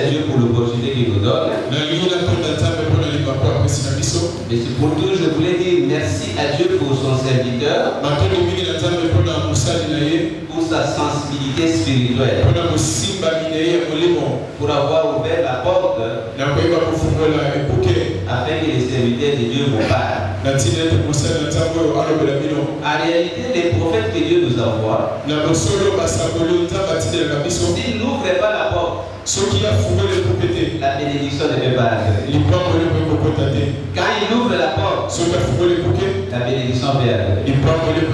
à Dieu pour l'opportunité qu'il nous donne. Mais c'est pour tout, je voulais dire merci à Dieu pour son serviteur, pour sa sensibilité spirituelle, pour avoir ouvert la porte afin que les serviteurs de Dieu vous parlent. En réalité, les prophètes que Dieu nous envoie, s'ils n'ouvrent pas la porte, la bénédiction ne peut pas entrer. Quand il ouvre la porte, la bénédiction peut entrer.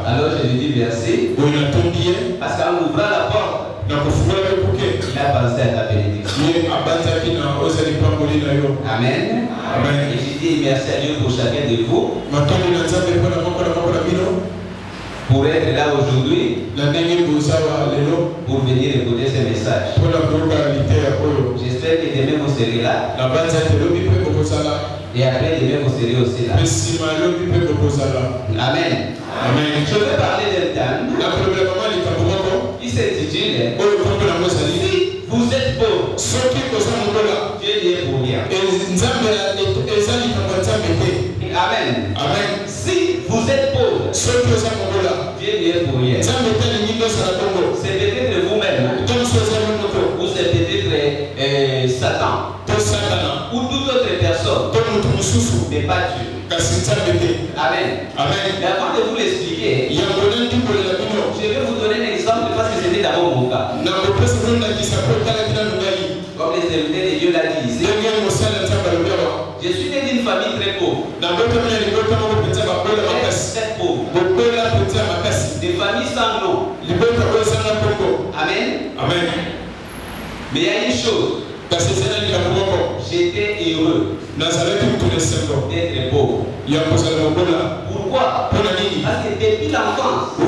Alors je lui dis merci, parce qu'en ouvrant la porte, il a pensé à ta bénédiction. Amen. Et je dis merci à Dieu pour chacun de vous, pour être là aujourd'hui, pour venir écouter ce message. J'espère que demain vous serez là. Et après demain vous serez aussi là. Amen. Je vais parler d'un thème qui s'intitule Si vous êtes pauvre, Dieu n'y est pour rien. Amen. Si vous êtes pauvre, Dieu n'y est pour rien. C'est peut-être vous-même, ou c'est peut-être Satan, ou toute autre personne, mais pas Dieu. Amen. Mais avant de vous l'expliquer, je vais vous donner un exemple parce que c'était d'abord mon cas. Comme les serviteurs de Dieu l'a dit ici, je suis né d'une famille très pauvre. Très pauvre. Des familles sans nom. Amen. Mais il y a une chose. J'étais heureux d'être pauvre. Pourquoi? Parce que depuis l'enfance, on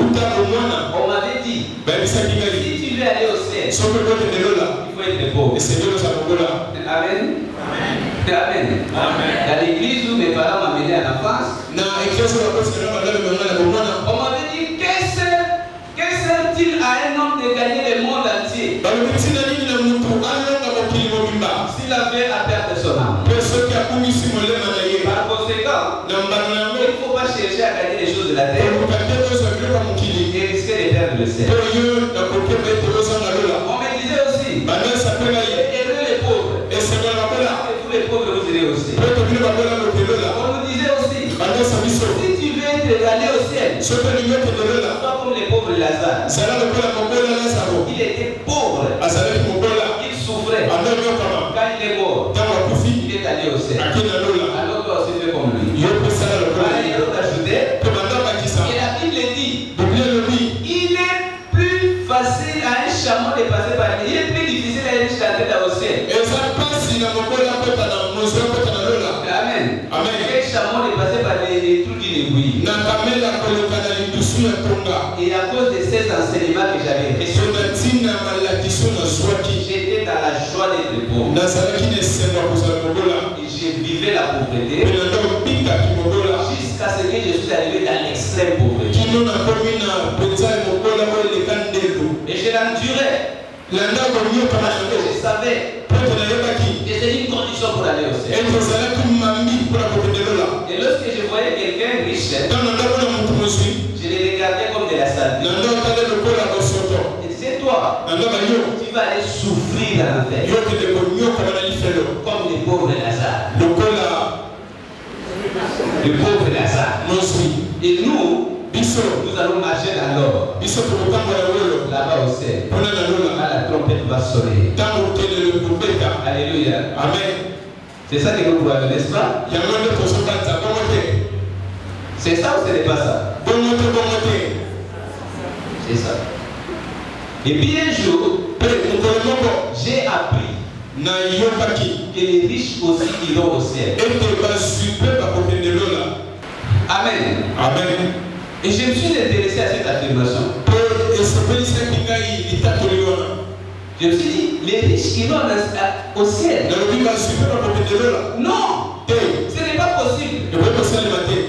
m'avait dit, si tu veux aller au ciel, il faut être pauvre. Amen. Dans l'église où mes parents m'amenaient à l'enfance, on m'avait dit, que sert-il à un homme de gagner le monde entier s'il avait à perdre son âme? Par conséquent, il ne faut pas chercher à gagner les choses de la terre et risquer de perdre le ciel. On me disait aussi, aidez les pauvres, et vous les pauvres vous irez au ciel. On nous disait aussi, si tu veux aller au ciel, sois comme les pauvres Lazare. Il était pauvre, il souffrait. Quand il est mort, il est allé au ciel. Alors toi aussi fais comme lui. Il a ajouté, et la Bible dit, il est plus facile à un chameau de passer par lui. Il est plus difficile à un riche d'entrer dans le ciel. Amen. Un chameau de passer par les trous d'une aiguille. Et à cause de ces enseignements que j'avais reçus, j'étais dans la joie d'être pauvre. Et je vivais la pauvreté jusqu'à ce que je suis arrivé dans l'extrême pauvreté. Et je l'endurais. Parce que je savais que c'était une condition pour aller au ciel. Et lorsque je voyais quelqu'un riche, je le regardais comme de la saleté. Et c'est toi, tu vas aller souffrir dans l'enfer. Comme les pauvres Lazare. Le pauvre Lazare. Et nous allons marcher dans l'or. Là-bas au ciel. Quand la trompette va sonner. Alléluia. Amen. C'est ça que vous voyez, n'est-ce pas? C'est ça ou ce n'est pas ça? C'est ça. Et puis un jour, j'ai appris que les riches aussi iront au ciel. Amen. Et je me suis intéressé à cette affirmation. Je me suis dit, les riches iront au ciel. Non, ce n'est pas possible.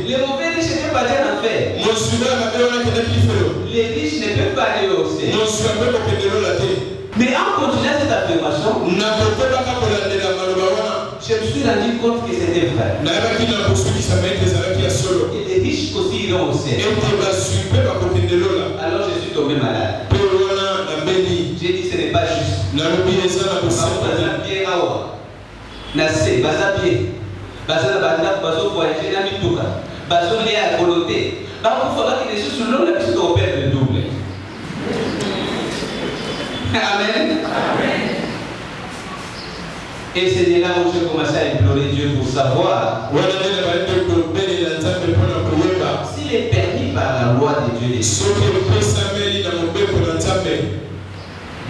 Les mauvais riches ne peuvent pas aller en enfer. Les riches ne peuvent pas aller au ciel. Mais en continuant cette affirmation, je me suis rendu compte que c'était vrai. Et les riches aussi iront au ciel. Alors je suis tombé malade. J'ai dit ce n'est pas juste. Amen. Et c'est là où j'ai commencé à implorer Dieu pour savoir s'il est permis par la loi de Dieu.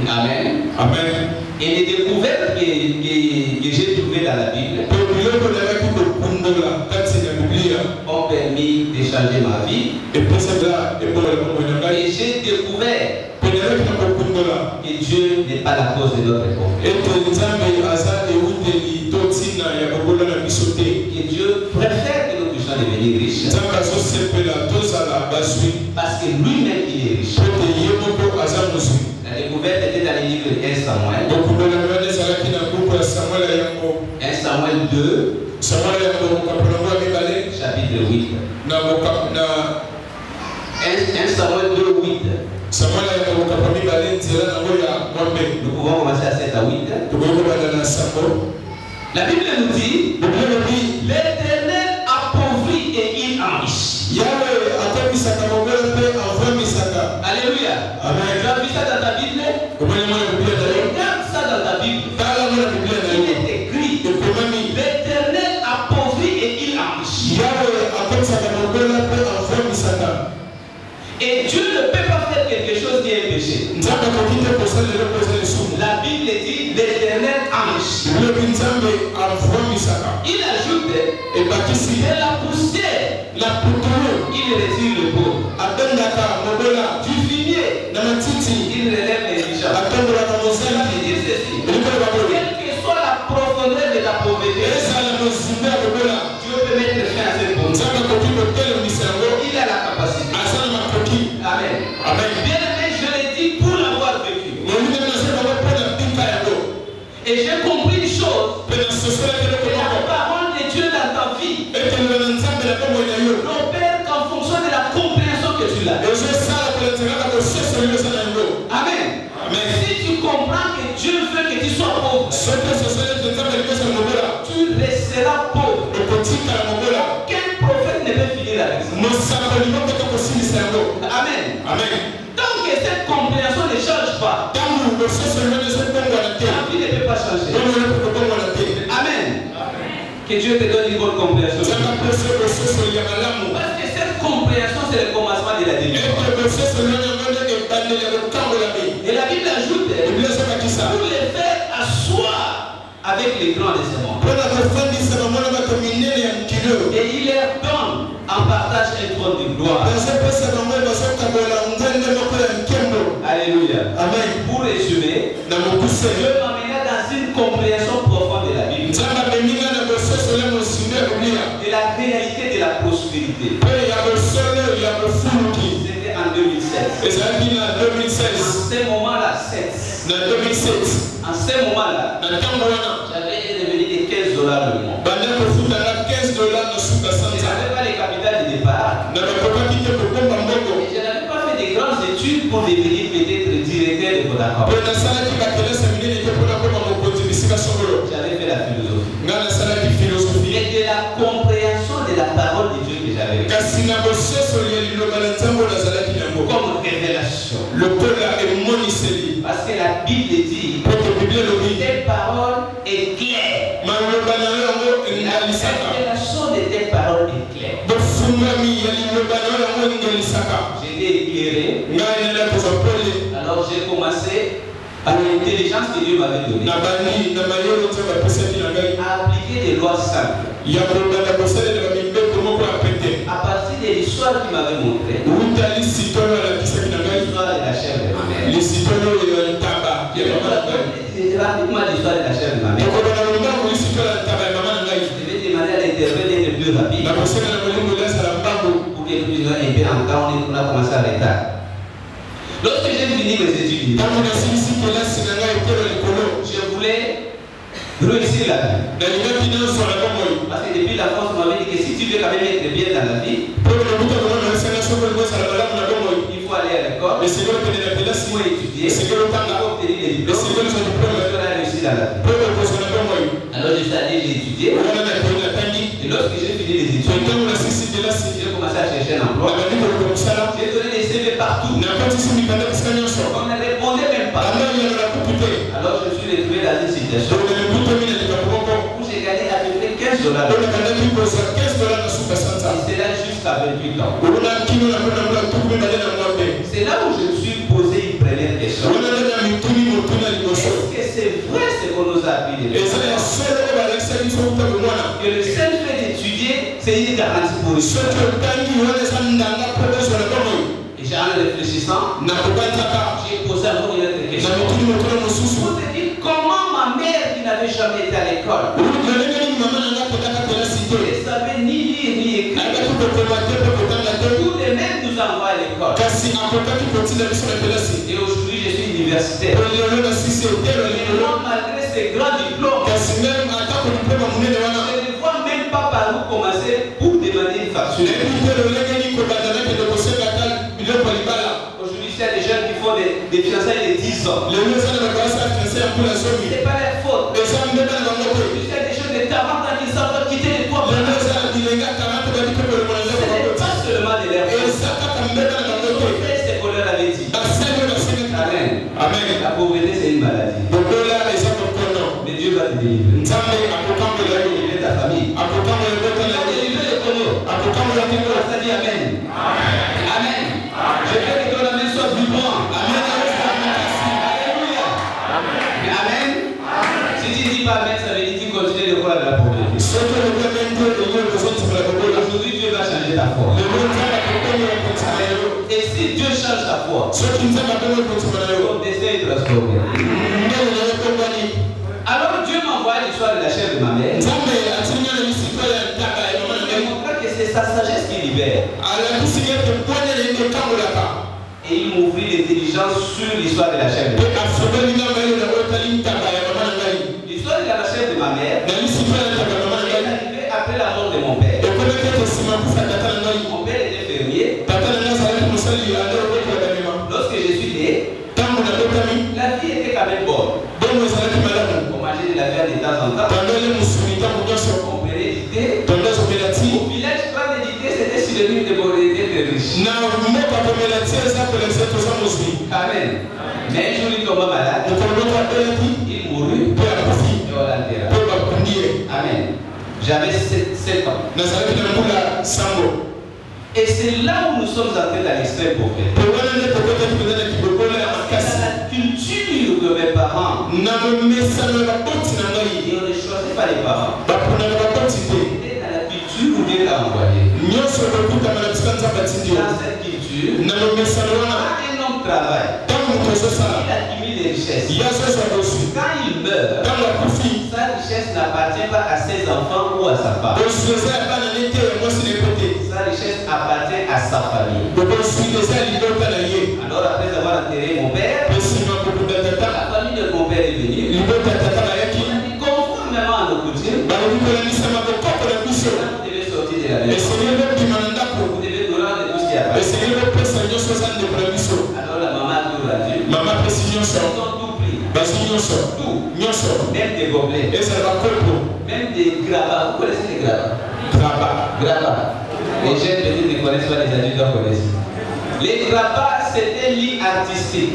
Amen. Amen. Et les découvertes que j'ai trouvées dans la Bible ont permis de changer ma vie. Et j'ai découvert que Dieu n'est pas la cause de notre pauvreté. Que Dieu préfère que nous puissions devenir riches. Parce que lui-même il est riche. La découverte était dans les livres de 1 Samuel. 1 Samuel 2, chapitre 8. 1 Samuel 2, 8. Nous pouvons commencer à 7 à 8. La Bible nous dit l'Éternel appauvrit et il enrichit. Alléluia. Amen. Tu as vu ça dans ta Bible? Regarde ça dans ta Bible. Il est écrit l'Éternel appauvrit et il enrichit. Et Dieu ne peut pas faire quelque chose qui est péché. La Bible dit l'Éternel enrichit. Il ajoute de la poussière. Il retire le pauvre. Du fumier, il relève les riches. Ça veut dire ceci. Quelle que soit la profondeur de ta pauvreté, Dieu peut mettre fin à cette pauvreté. Il a la capacité. Amen. Bien aimé, je l'ai dit pour l'avoir vécu. Et j'ai compris une chose. Que la parole de Dieu dans ta vie n'opère qu'en fonction de la compréhension que tu as. Amen. Mais si tu comprends que Dieu veut que tu sois pauvre, tu resteras pauvre. Aucun prophète ne peut finir avec ça. Amen. Tant que cette compréhension ne change pas, ta vie ne peut pas changer. Amen. Que Dieu te donne une bonne compréhension. Parce que cette compréhension, c'est le commencement de la délivrance. Et la Bible ajoute pour les faire asseoir avec les grands de ce monde. Et il leur donne en partage un trône de gloire. Alléluia. Amen. Pour résumer, Dieu m'amena dans une compréhension profonde de la Bible. De la réalité de la prospérité. C'était en 2016. En ce moment-là, j'avais un revenu de $15 le mois. Je n'avais pas les capitales de départ. Et je n'avais pas fait de grandes études pour devenir peut-être directeur de Vodacom. J'avais fait la philosophie. Et de la compréhension de la parole de Dieu que j'avais. Comme révélation. Parce que la Bible dit tes paroles éclairent. La révélation de tes paroles éclaire. J'étais éclairé. Alors j'ai commencé par l'intelligence que Dieu m'avait donnée à appliquer des lois simples. À partir de l'histoire qu'il m'avait montré, l'histoire de la chair de ma mère. Rapidement l'histoire de la chair de ma mère. Je vais demander à l'interprète d'être plus rapide pour que nous puissions un peu encore, on a commencé à retard. Lorsque j'ai fini mes études, je voulais réussir la vie. Parce que depuis la France, on m'avait dit que si tu veux quand même être bien dans la vie, il faut aller à l'école, il faut étudier, il faut obtenir les diplômes, il faut réussir dans la vie. Alors je suis allé, j'ai étudié, et lorsque j'ai fini les études, j'ai commencé à chercher un emploi. J'ai donné des CV partout. On ne répondait même pas. Alors je suis retrouvé dans une situation où j'ai gagné à peu près $15. Et c'est là jusqu'à 28 ans. C'est là où je me suis posé une première question. Est-ce que c'est vrai ce qu'on nous a appris? Que le seul fait d'étudier, c'est une garantie pour eux. Et en réfléchissant, j'ai posé un autre question. Pour te dire comment ma mère qui n'avait jamais été à l'école, ne savait ni lire ni écrire, tous les mêmes nous envoient à l'école. Et aujourd'hui je suis universitaire. Et moi, malgré ces grands diplômes, je ne vois même pas par où commencer pour demander une facture. Aujourd'hui, il y a des jeunes qui font des fiançailles de 10 ans. Ce n'est pas leur faute. Il y a des jeunes de 40 ans qui savent pas quitter les toits. Ce n'est pas seulement de leur faute. C'est ce qu'on leur avait dit. Amen. Amen. La pauvreté, c'est une maladie. Mais Dieu va te délivrer. Il va délivrer ta famille. Il va délivrer les communs. Ça dit Amen. Amen. Je veux que ton amen soit vibrant. Amen. Alléluia. Amen. Si tu ne dis pas Amen, ça veut dire que tu continues de croire à la pauvreté. Aujourd'hui, Dieu va changer ta foi. Et si Dieu change ta foi, ton destin est transformé. Alors Dieu m'envoie l'histoire de la chair de ma mère. Et montre que c'est sa sagesse qui libère. Et il m'ouvrit l'intelligence sur l'histoire de la chair de ma mère. L'histoire de la chair de ma mère est arrivée après la mort de mon père. Mon père était fermier. Lorsque je suis né, la vie était quand même bonne. On mangeait de la viande de temps en temps. On prenait du thé. Au village, prendre du thé, c'était synonyme de d'être riche. Amen. Mais un jour, il tomba malade. Il mourut. Et on l'enterra. Amen. J'avais 7 ans. Et c'est là où nous sommes entrés dans l'extrême pauvreté. Dans la culture de mes parents, et on ne choisit pas les parents. C'était dans la culture où Dieu t'a envoyé. Dans cette culture, quand un homme travaille, il accumule des richesses. Quand il meurt, sa richesse n'appartient pas à ses enfants ou à sa femme. Sa richesse appartient à sa famille. Alors après avoir enterré mon père, la famille de mon père est venue. Conformément à nos coutumes, vous devez sortir de la maison. Vous devez nous rendre tout ce qui appartient. Alors la maman a tout rendu. Ils ont tout pris. Tout. Même des gobelets. Même des gravats. Vous connaissez les gravats? Gravats. Les jeunes peut-être ne connaissent pas, les adultes doivent connaître. Les gravats, c'est un lit artistique.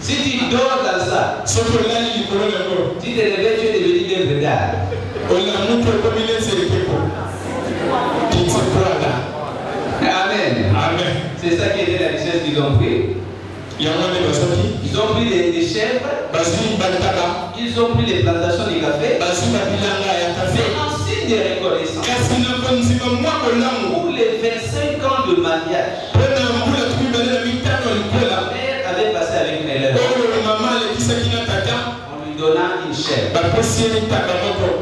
Si tu dors dans ça, tu te réveilles, tu es devenu un vedard. Amen. Amen. C'est ça qui était la richesse qu'ils ont pris. Ils ont pris les chèvres. Ils ont pris les plantations de café. C'est un signe de reconnaissance. Pour les 25 ans de mariage, la mère avait passé avec elle. On lui donna une chèvre.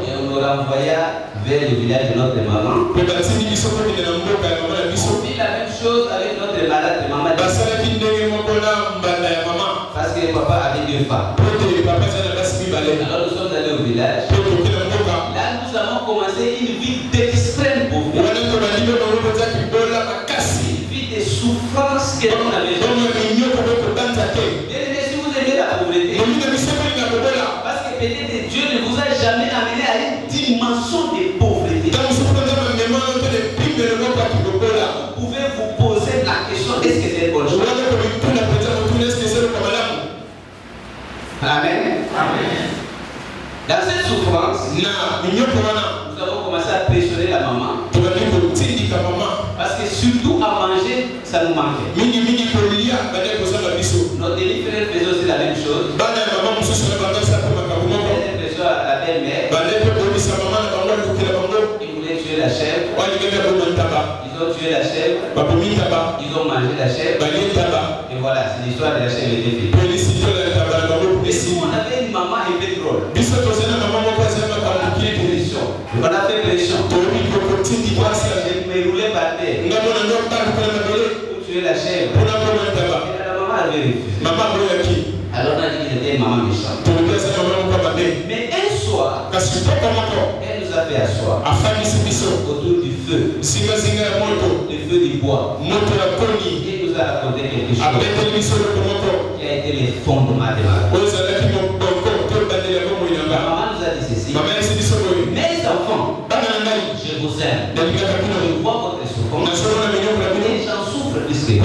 Et on nous renvoya vers le village de notre maman. On fit la même chose avec notre malade maman. Parce que le papa avait 2 femmes. Alors nous sommes allés au village. Là nous avons commencé une vie d'extrême pauvreté. Une vie de souffrance que l'on avait jamais. Si vous aimez la pauvreté, parce que peut-être Dieu ne vous a jamais amené à une dimension de pauvreté. Vous pouvez vous poser la question, est-ce que c'est une bonne chose? Amen. Dans cette souffrance, nous avons commencé à pressionner la maman. Parce que surtout à manger, ça nous manquait. Notre demi-frère faisait aussi la même chose. La belle-mère. Ils voulaient tuer la chèvre. Ils ont tué la chèvre. Ils ont mangé la chèvre. Et voilà, c'est l'histoire de la chèvre était finie. Et si on avait une maman un peu drôle, on a fait pression. On a fait pression. Je me roulais par terre. Pour tuer la chèvre. Et la maman avait refusé. Alors on a dit qu'il était une maman méchante. Mais un soir, elle nous a fait asseoir autour du feu. Le feu du bois. Et nous a raconté quelque chose qui a été le fondement de ma vie. La maman nous a dit ceci. Mes enfants, je vous aime. Je vois votre souffrance. Et j'en souffre plus que vous.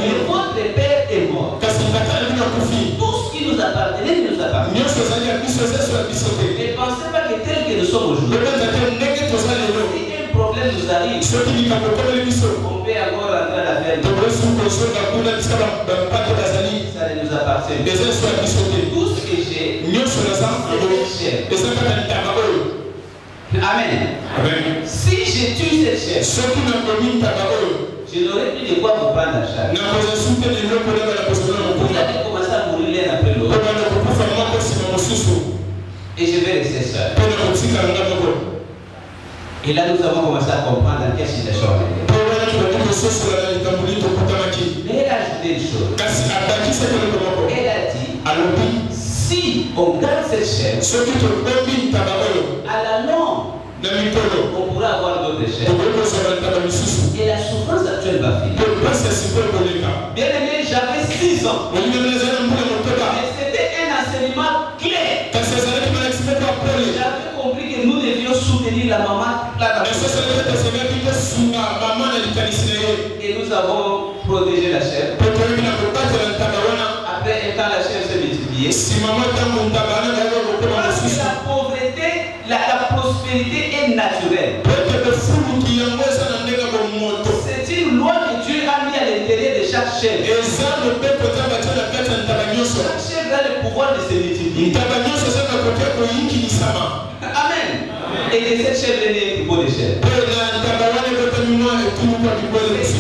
Mais votre père est mort. Tout ce qui nous appartenait nous appartient. Ne pensez pas que tel que nous sommes aujourd'hui, si un problème nous arrive, on peut encore rentrer à la ferme. Ça ne nous appartient. Tout ce que j'ai, c'est cette chair. Amen. Si je tue cette chair, je n'aurai plus de quoi vous prendre en charge. Vous allez commencer à mourir l'un après l'autre. Et je vais rester seul. Et là, nous avons commencé à comprendre dans quelle situation on était. Mais elle a ajouté une chose. Elle a dit, si on garde cette chair, à la longue, on pourra avoir d'autres chairs. Et la souffrance actuelle va finir. Bien aimé, j'avais 6 ans. Et c'était un enseignement clair. J'avais compris que nous devions soutenir la maman. Et nous avons protégé la chèvre. Après, quand la chèvre s'est multipliée, parce que la pauvreté, la prospérité est naturelle. C'est une loi que Dieu a mis à l'intérieur de chaque chèvre. Chaque chèvre a le pouvoir de se multiplier. Amen. Et de cette chèvre est né un troupeau de chèvres. Et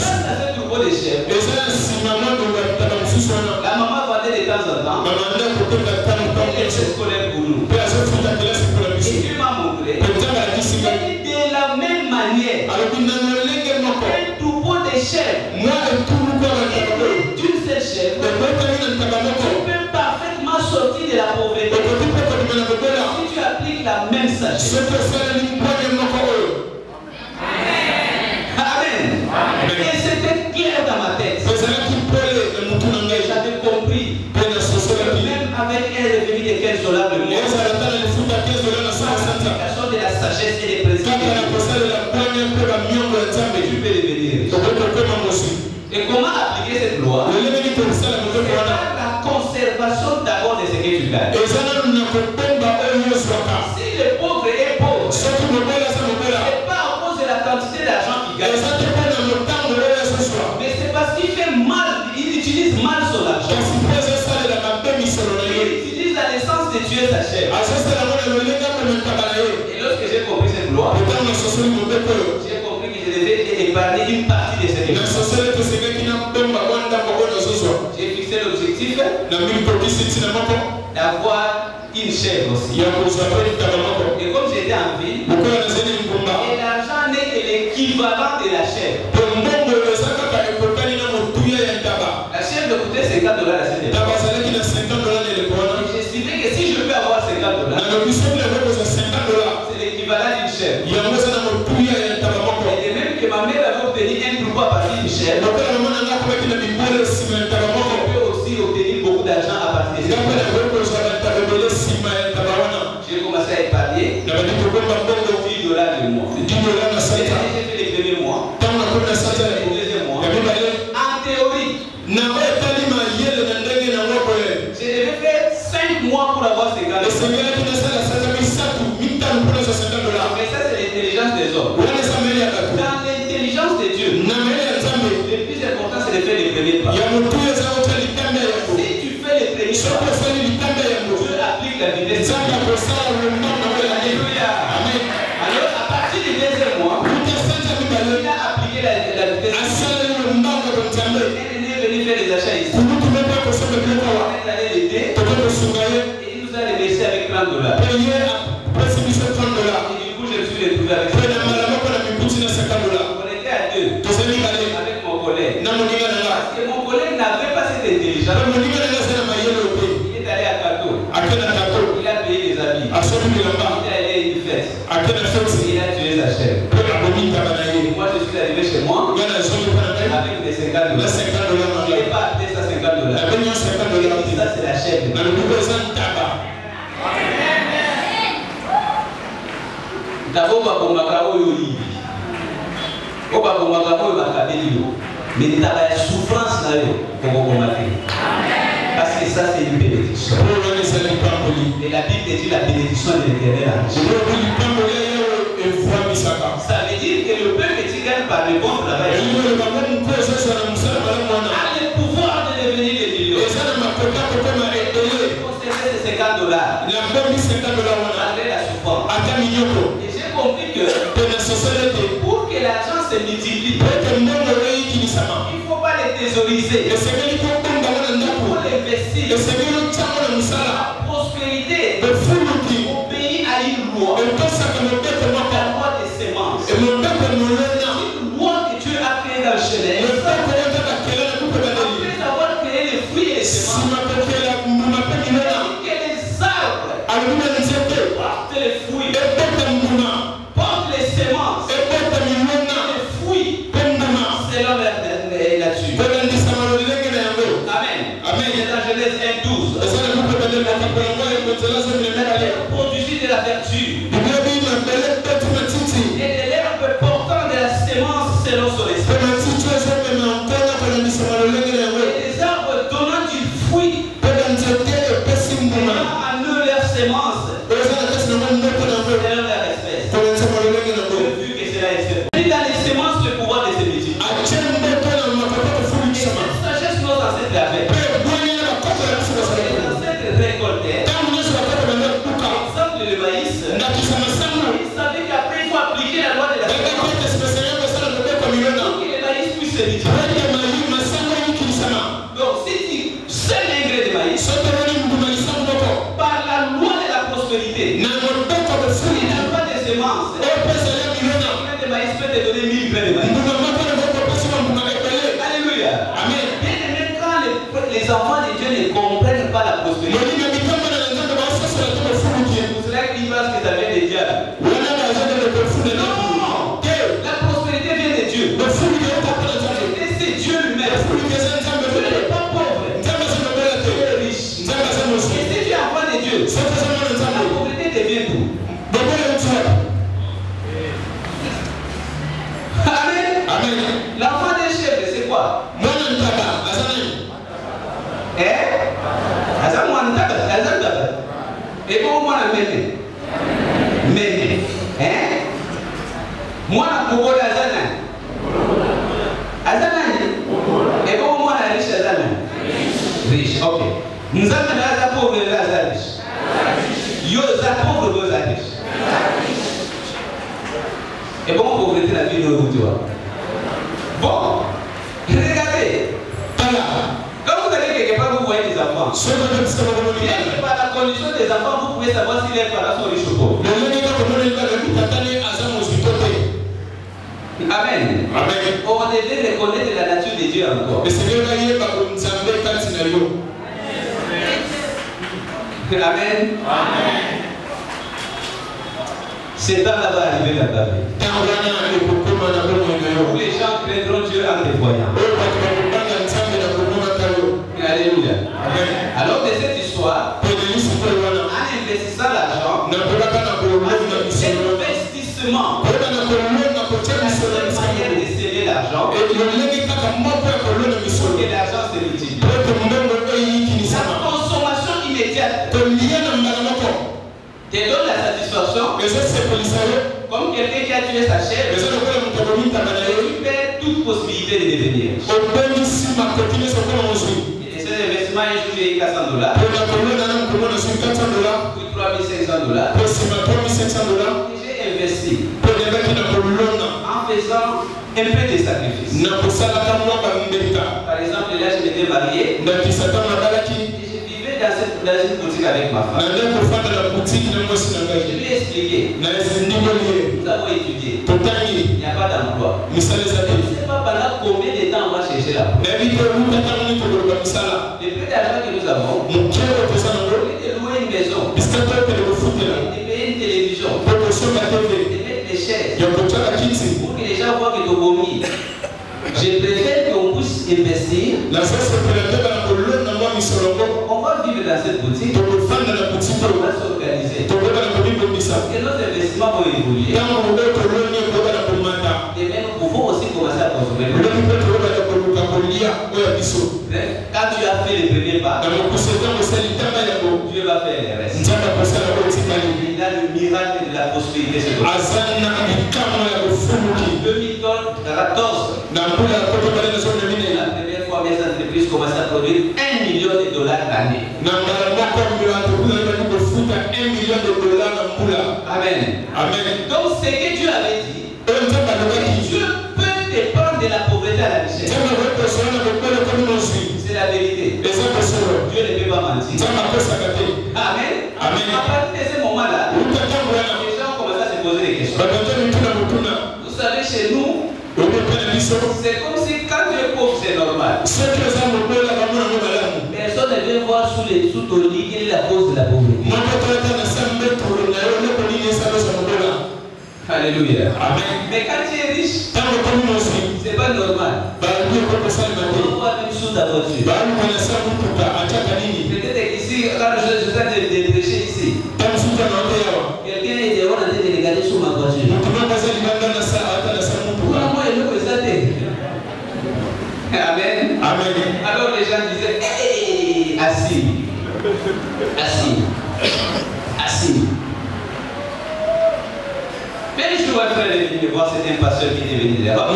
grâce à ce troupeau de chèvres, la maman vendait de temps en temps. Elle était scolaire pour nous. Et Dieu m'a montré que de la même manière, un troupeau de chèvres d'une seule chèvre peut parfaitement sortir de la pauvreté si tu appliques la même sagesse. Amen. Et c'était clair dans ma tête. J'avais compris. Même avec un revenu de $15 le mois, l'application de la sagesse et des principes, tu peux devenir riche. Et comment appliquer cette loi? C'est par la conservation d'abord de ce que tu gagnes. Si le pauvre est pauvre, c'est pas à cause de la quantité d'argent qu'il gagne, mais c'est parce qu'il fait mal, il utilise mal son argent. Il utilise la naissance de Dieu sa chair. Et lorsque j'ai compris cette loi, j'ai compris que je devais épargner une partie de ce que j'ai fixé l'objectif d'avoir une chèvre aussi. Il y a un Et comme j'étais en ville, et l'argent n'est que l'équivalent de la chèvre. La chèvre coûtait $50 à cette époque. J'estimais que si je peux avoir $50, c'est l'équivalent d'une chèvre. Et de même que ma mère avait obtenu un troupeau à partir d'une chèvre, je peux aussi obtenir beaucoup d'argent à partir de cette chèvre. J'ai commencé à épargner $10 de mois. J'ai fait les premiers mois. J'ai fait les deuxièmes mois. En théorie, je devais faire 5 mois pour avoir $50. Mais ça, c'est l'intelligence des hommes. Dans l'intelligence de Dieu, le plus important, c'est de faire les premiers pas. Si tu fais les premiers pas, Dieu applique la vitesse. Alléluia. Alors, à partir du deuxième mois, il a appliqué la vitesse. Il est venu faire les achats ici. On est allé l'aider. Et il nous a remercié avec $30. Et du coup, je me suis retrouvé avec $50. On était à deux avec mon collègue. Parce que mon collègue n'avait pas cette intelligence. Il est allé à Kato. Il a payé les habits. Il est allé à une fête. Il a tué sa chèvre. Et moi, je suis arrivé chez moi avec des $50. Il n'est pas appelé ça $50. Il dit ça, c'est la chèvre. D'abord, on va mais il y a une souffrance là pour combattre. Parce que ça, c'est une bénédiction. Et la Bible dit la bénédiction de l'Éternel. Ça veut dire que le peuple que tu gagnes par le bon travail a le pouvoir de devenir les millions. Conserver ces $50 malgré la souffrance. Et j'ai compris que pour que l'argent se multiplie, il ne faut pas les thésauriser. Il faut l'investir. La prospérité obéit à une loi. La loi des sémences. Une loi que Dieu a créée dans le Genèse. Après avoir créé les fruits et les semences, que les arbres portent les fruits, portent les semences, les fruits selon la nature. Amen. C'est dans Genèse 1:12. Produit de la vertu et de l'herbe portant de la sémence selon son esprit. Et des arbres donnant du fruit ayant en eux leur sémence selon leur espèce. Vu que cela est fait. Dans les sémences, le pouvoir de se multiplier. Et cette sagesse, nos ancêtres l'avaient. Les ancêtres récoltaient. Exemple, le maïs. Ils savaient qu'après, il faut appliquer la loi de la sémence pour que le maïs puisse se multiplier. Donc, si tu sèmes un grain de maïs, par la loi de la prospérité et la loi des semences, un grain de maïs peut te donner 1000 grains de maïs. Alléluia. Amen. Bien aimé, quand les enfants de Dieu ne comprennent pas la prospérité, c'est pour cela qu'ils pensent que ça vient des diables. Non, la prospérité vient de Dieu. La prospérité, c'est Dieu lui-même. Dieu n'est pas pauvre. Dieu est riche. Et si tu es enfant de Dieu, la pauvreté devient tout. Amen. L'enfant des chèvres, c'est quoi? Et bon, moi, la mémé. Moi, la pauvre Azana. Et bon, moi, la riche Azana. Riche, ok. Nous avons la pauvre Azana riche. Yo, la pauvre Azana riche. Et bon, pauvreté la vie de vous, tu vois. Bon, regardez. Quand vous allez quelque part, vous voyez des enfants. Bien que par la condition des enfants, vous pouvez savoir si les parents sont riches ou pauvres. Amen. Amen. On devait reconnaître la nature de Dieu encore. Amen. C'est dans là-bas arrivé dans ta vie. Où les gens craindront Dieu en les voyant. Alléluia. Alors de cette histoire, en investissant l'argent, investissement, la seule manière de s'aimer l'argent, pour que l'argent se multiplie. La consommation immédiate te donne la satisfaction, comme quelqu'un qui a tué sa chair, tu perds toute possibilité de devenir. Et cet investissement, un jour, j'ai eu $400, puis $3,500. J'ai investi en faisant un peu de sacrifices. Par exemple, là, je m'étais marié et je vivais dans une boutique avec ma femme. Je lui ai expliqué. Nous avons étudié. Il n'y a pas d'emploi. Je ne sais pas pendant combien de temps on va chercher là. Le peu d'argent que nous avons, on peut louer une maison, de payer une télévision, de mettre des chaises pour que les gens voient que tu vomis. Je préfère qu'on puisse investir. On va vivre dans cette boutique. On va s'organiser. Que nos investissements vont évoluer. Et même nous pouvons aussi commencer à consommer. Quand tu as fait le premier pas, Dieu va faire le reste. Il a le miracle de la prospérité. 2014, la première fois mes entreprises commencent à produire $1 million l'année. Amen. Amen. Donc ce que Dieu avait dit, Dieu peut te prendre de la pauvreté à la richesse. C'est la vérité. Dieu ne peut pas mentir. Amen. Amen. À partir de ce moment-là, les gens commencent à se poser des questions. Vous savez, chez nous, c'est comme si quand tu es pauvre, c'est normal. Personne ne vient voir sous ton lit quelle est la cause de la pauvreté. Alléluia. Amen. Mais quand tu es riche, c'est pas normal. On voit même sous ta voiture. Peut-être qu'ici, quand je suis en train de prêcher ici, quelqu'un est dehors en train de regarder sur ma voiture. Moi, il me présente. Amen. Amen. Alors les gens disaient, hey, assis. Assis. Assis. Mais je vois frère est venu voir, c'était un pasteur qui était venu là-bas.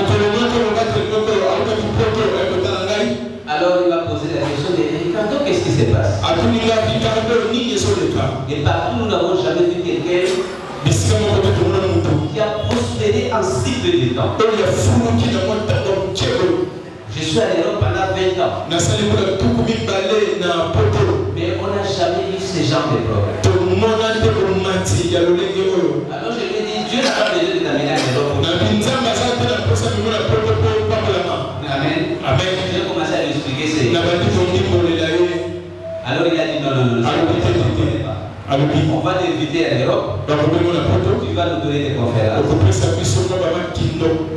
Alors il m'a posé la question de Ricardo, qu'est-ce qui se passe? Et partout nous n'avons jamais vu quelqu'un qui a prospéré en si peu de temps. Je suis à l'Europe pendant 20 ans. Mais on n'a jamais eu ce genre de problème. Alors je lui ai dit, Dieu n'a pas besoin de t'amener à l'Europe. Amen. Amen. J'ai commencé à lui expliquer. Alors il a dit non, non, non. On va t'inviter à l'Europe. Tu vas nous donner des conférences.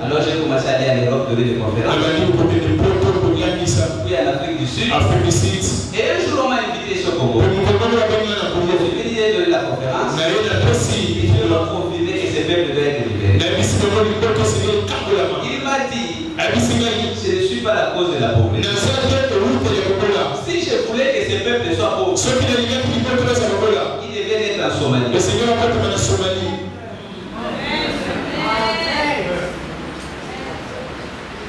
Alors j'ai commencé à aller à l'Europe donner des conférences. Puis à l'Afrique du Sud. Et un jour on m'a invité sur Congo. Je lui ai donné la conférence. Et je m'a confirmé que ces peuples doivent être libérés. Il m'a dit, je ne suis pas la cause de la pauvreté. Si je voulais que ces peuples soient pauvres, ils devaient être en Somalie.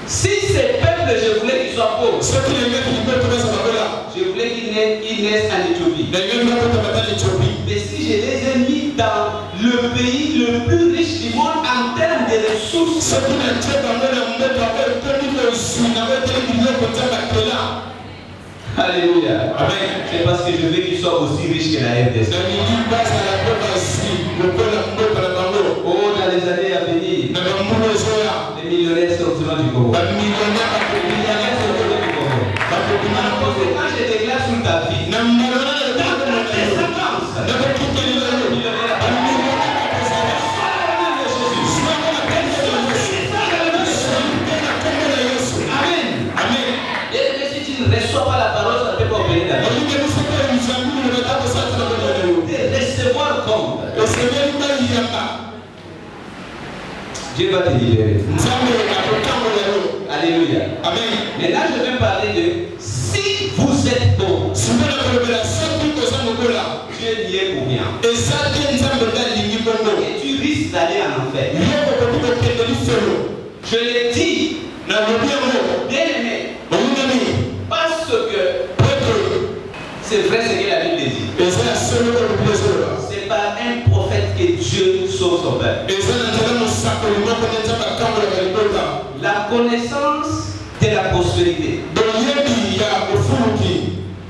Si ces peuples, je voulais qu'ils soient pauvres, je voulais qu'ils naissent en Éthiopie. Mais si je les ai mis dans le pays le plus riche du monde en termes de ressources, Alléluia. Amen. C'est parce que je veux qu'il soit aussi riche que la RDC. Oh, dans les années à venir, les millionnaires sortiront du Congo. Les millionnaires sortiront du Congo. Parce que quand je déclare sur ta vie, dans ta descendance, ne reçois pas la parole, ça ne peut pas opérer la vie. De recevoir comme. Dieu va te libérer. Alléluia. Amen. Maintenant, je vais parler de si vous êtes bon. Dieu n'y est pour rien. Et tu risques d'aller en enfer. Je l'ai dit. Bien aimé. Parce que c'est vrai ce que la Bible dit. C'est par un prophète que Dieu sauve son peuple. La connaissance de la prospérité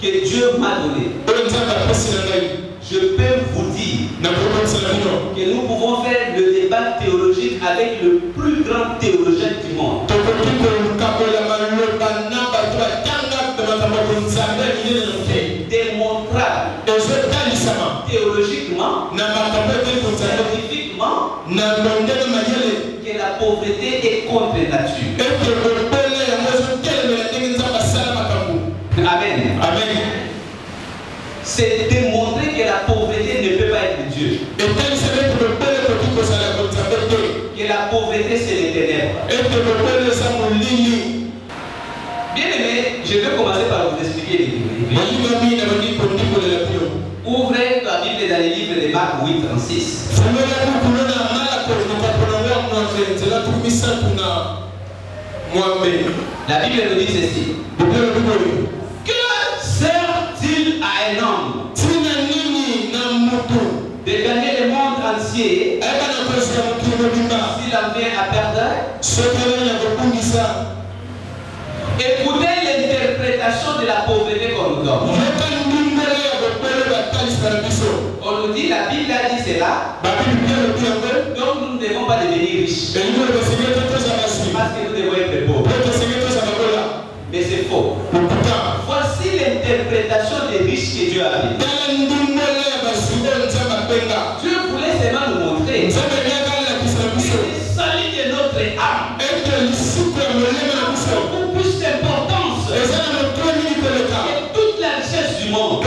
que Dieu m'a donné. Je peux vous dire que nous pouvons faire le débat théologique avec le plus grand théologien du monde. Démontrable théologiquement, scientifiquement, que la pauvreté est contre nature. Amen. Amen. C'est démontrer que la pauvreté ne peut pas être Dieu. Que la pauvreté c'est les ténèbres. Bien aimé, je vais commencer par vous expliquer les livres. Ouvrez la Bible dans les livres de Marc 8, 36. La Bible nous dit ceci. Que sert-il à un homme de gagner le monde entier s'il en vient à perdre? Écoutez l'interprétation de la pauvreté qu'on nous donne. On nous dit, la Bible a dit cela, donc nous ne devons pas devenir riches. Parce que nous devons être pauvres. Mais c'est faux. Voici l'interprétation des riches que Dieu a fait. Dieu voulait seulement nous montrer le salut de notre âme. Beaucoup plus d'importance que toute la richesse du monde.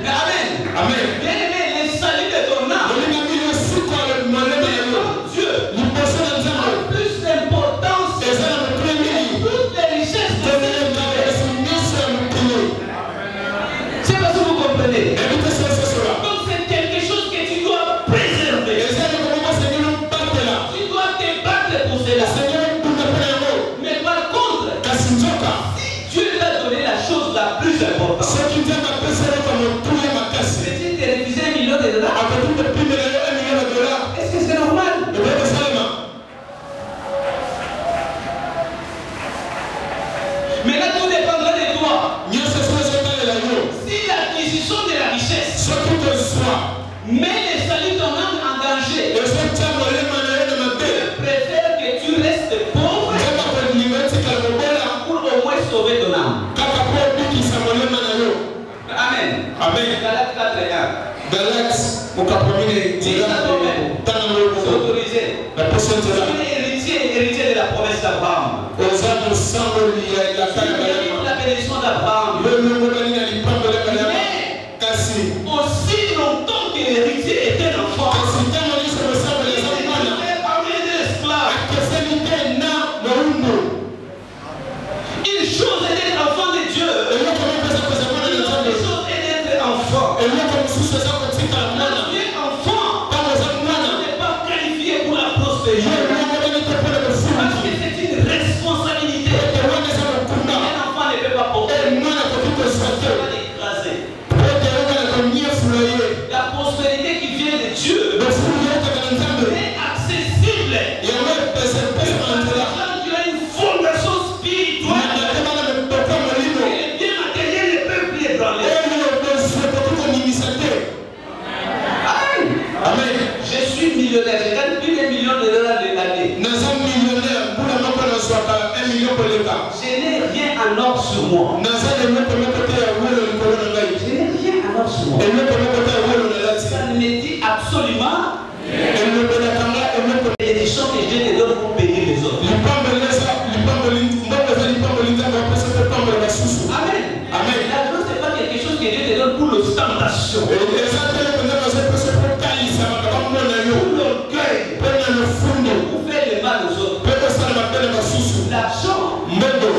Amen. Amen. Bien aimé, le salut de ton âme. Dieu a plus d'importance que toutes les richesses de cette vie. C'est parce que vous comprenez. Donc c'est quelque chose que tu dois préserver. Tu dois te battre pour cela. Mais par contre, si Dieu t'a donné la chose la plus importante, mais tu t'es refusé $1 million, est-ce que c'est normal? Maintenant tout dépendra de toi. Si l'acquisition de la richesse met le salut de ton âme en danger, je préfère que tu restes pauvre pour au moins sauver ton âme. Amen. Amen. Galates 4:1. C'est autorisé. Tu es héritier de la promesse d'Abraham. Tu mérites la bénédiction d'Abraham. Mais aussi longtemps que l'héritier était un enfant, il était armé d'esclaves. Une chose est d'être enfant de Dieu. Une autre chose est d'être enfant. Tu es enfant. Tu n'es pas qualifié pour la prospérité. Parce que c'est une responsabilité. Un enfant ne peut pas porter. Il ne peut pas l'écraser. La prospérité qui vient de Dieu est accessible. Quand tu as une fondation spirituelle, elle est en or sur moi. Je n'ai rien en or sur moi. Ça ne me dit absolument les choses que Dieu te donne pour bénir les autres. Amen. Amen. L'argent, ce n'est pas quelque chose que Dieu te donne pour l'ostentation. Pour l'orgueil. Pour faire le mal aux autres. L'argent,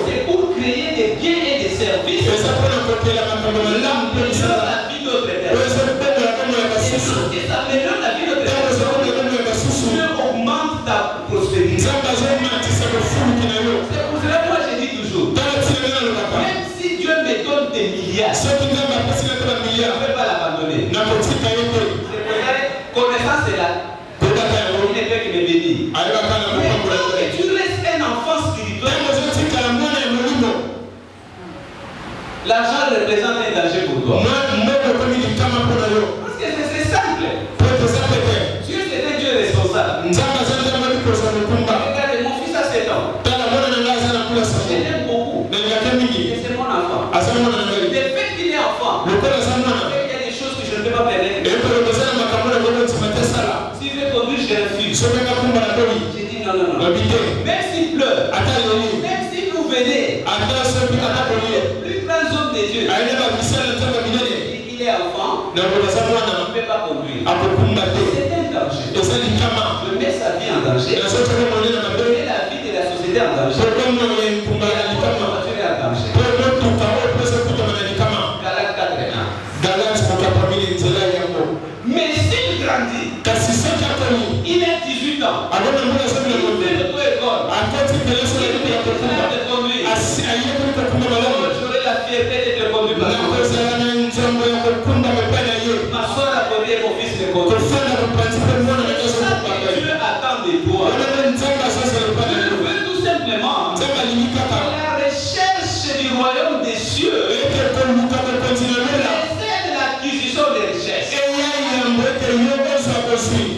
c'est pour créer des biens et des services. Ça améliore la vie d'autres personnes. Et ça améliore la vie d'autres personnes. Dieu augmente ta prospérité. C'est pour cela que moi je dis toujours, même si Dieu me donne des milliards, je ne peux pas l'abandonner. C'est pour ça que connaissance est là. Il ne peut que me bénir. Mais quand tu restes un enfant spirituel, l'argent représente un danger pour toi. Parce que c'est simple. Dieu c'est un Dieu responsable. Regardez, mon fils a 7 ans. Je l'aime beaucoup. Et c'est mon enfant. Le fait qu'il est enfant, il y a des choses que je ne peux pas permettre. S'il veut conduire, je refuse. J'ai dit non. Même s'il pleure, même si vous venez, plus grand homme de Dieu, il est enfant, il ne peut pas conduire. C'est un danger. Je mets sa vie en danger. Je mets la vie de la société en danger. La voiture est en danger. Galates 4:1. Mais s'il grandit, il a 18 ans. Il fait l'auto-école. J'aurai la fierté de te conduire. Ma soeur a conduit mon fils de conduire. Dieu attend de toi. Dieu veut tout simplement la recherche du royaume des cieux. C'est l'acquisition des richesses.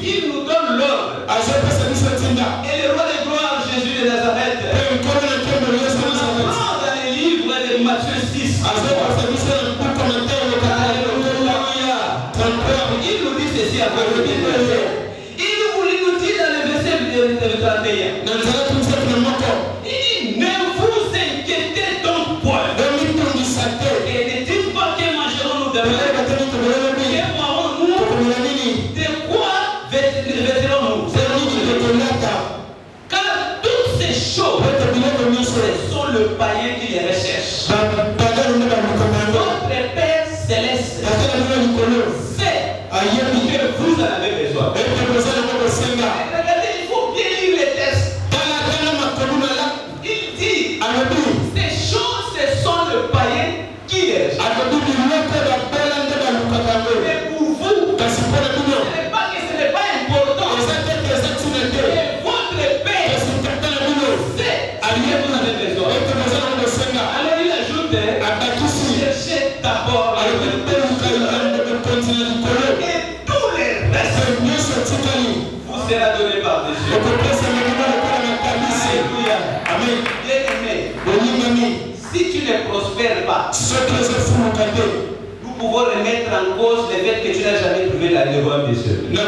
Il nous donne l'ordre. Et le roi de gloire, Jésus de Nazareth, dans les livres de Matthieu 6, il nous dit ceci après le verset. Il nous dit dans le verset 31. Il dit, ne vous inquiétez donc point. Et ne dites pas que mangerons-nous demain, que boirons-nous, de quoi vêtirons-nous. Car toutes ces choses, ce sont le païen qui les recherche. Votre Père Céleste sait que vous en avez besoin. Regardez, il faut bien lire les textes. Il dit, ces choses, ce sont le païen qui les recherche. Mais pour vous, ce n'est pas important. Et votre Père sait à qui vous avez besoin. Alors il ajoute, cherchez d'abord le royaume et tout le reste vous sera donné par Dieu. Alléluia. Amen. Bien-aimé, si tu ne prospères pas, nous pouvons remettre en cause le fait que tu n'as jamais trouvé la royaume des cieux. Les lois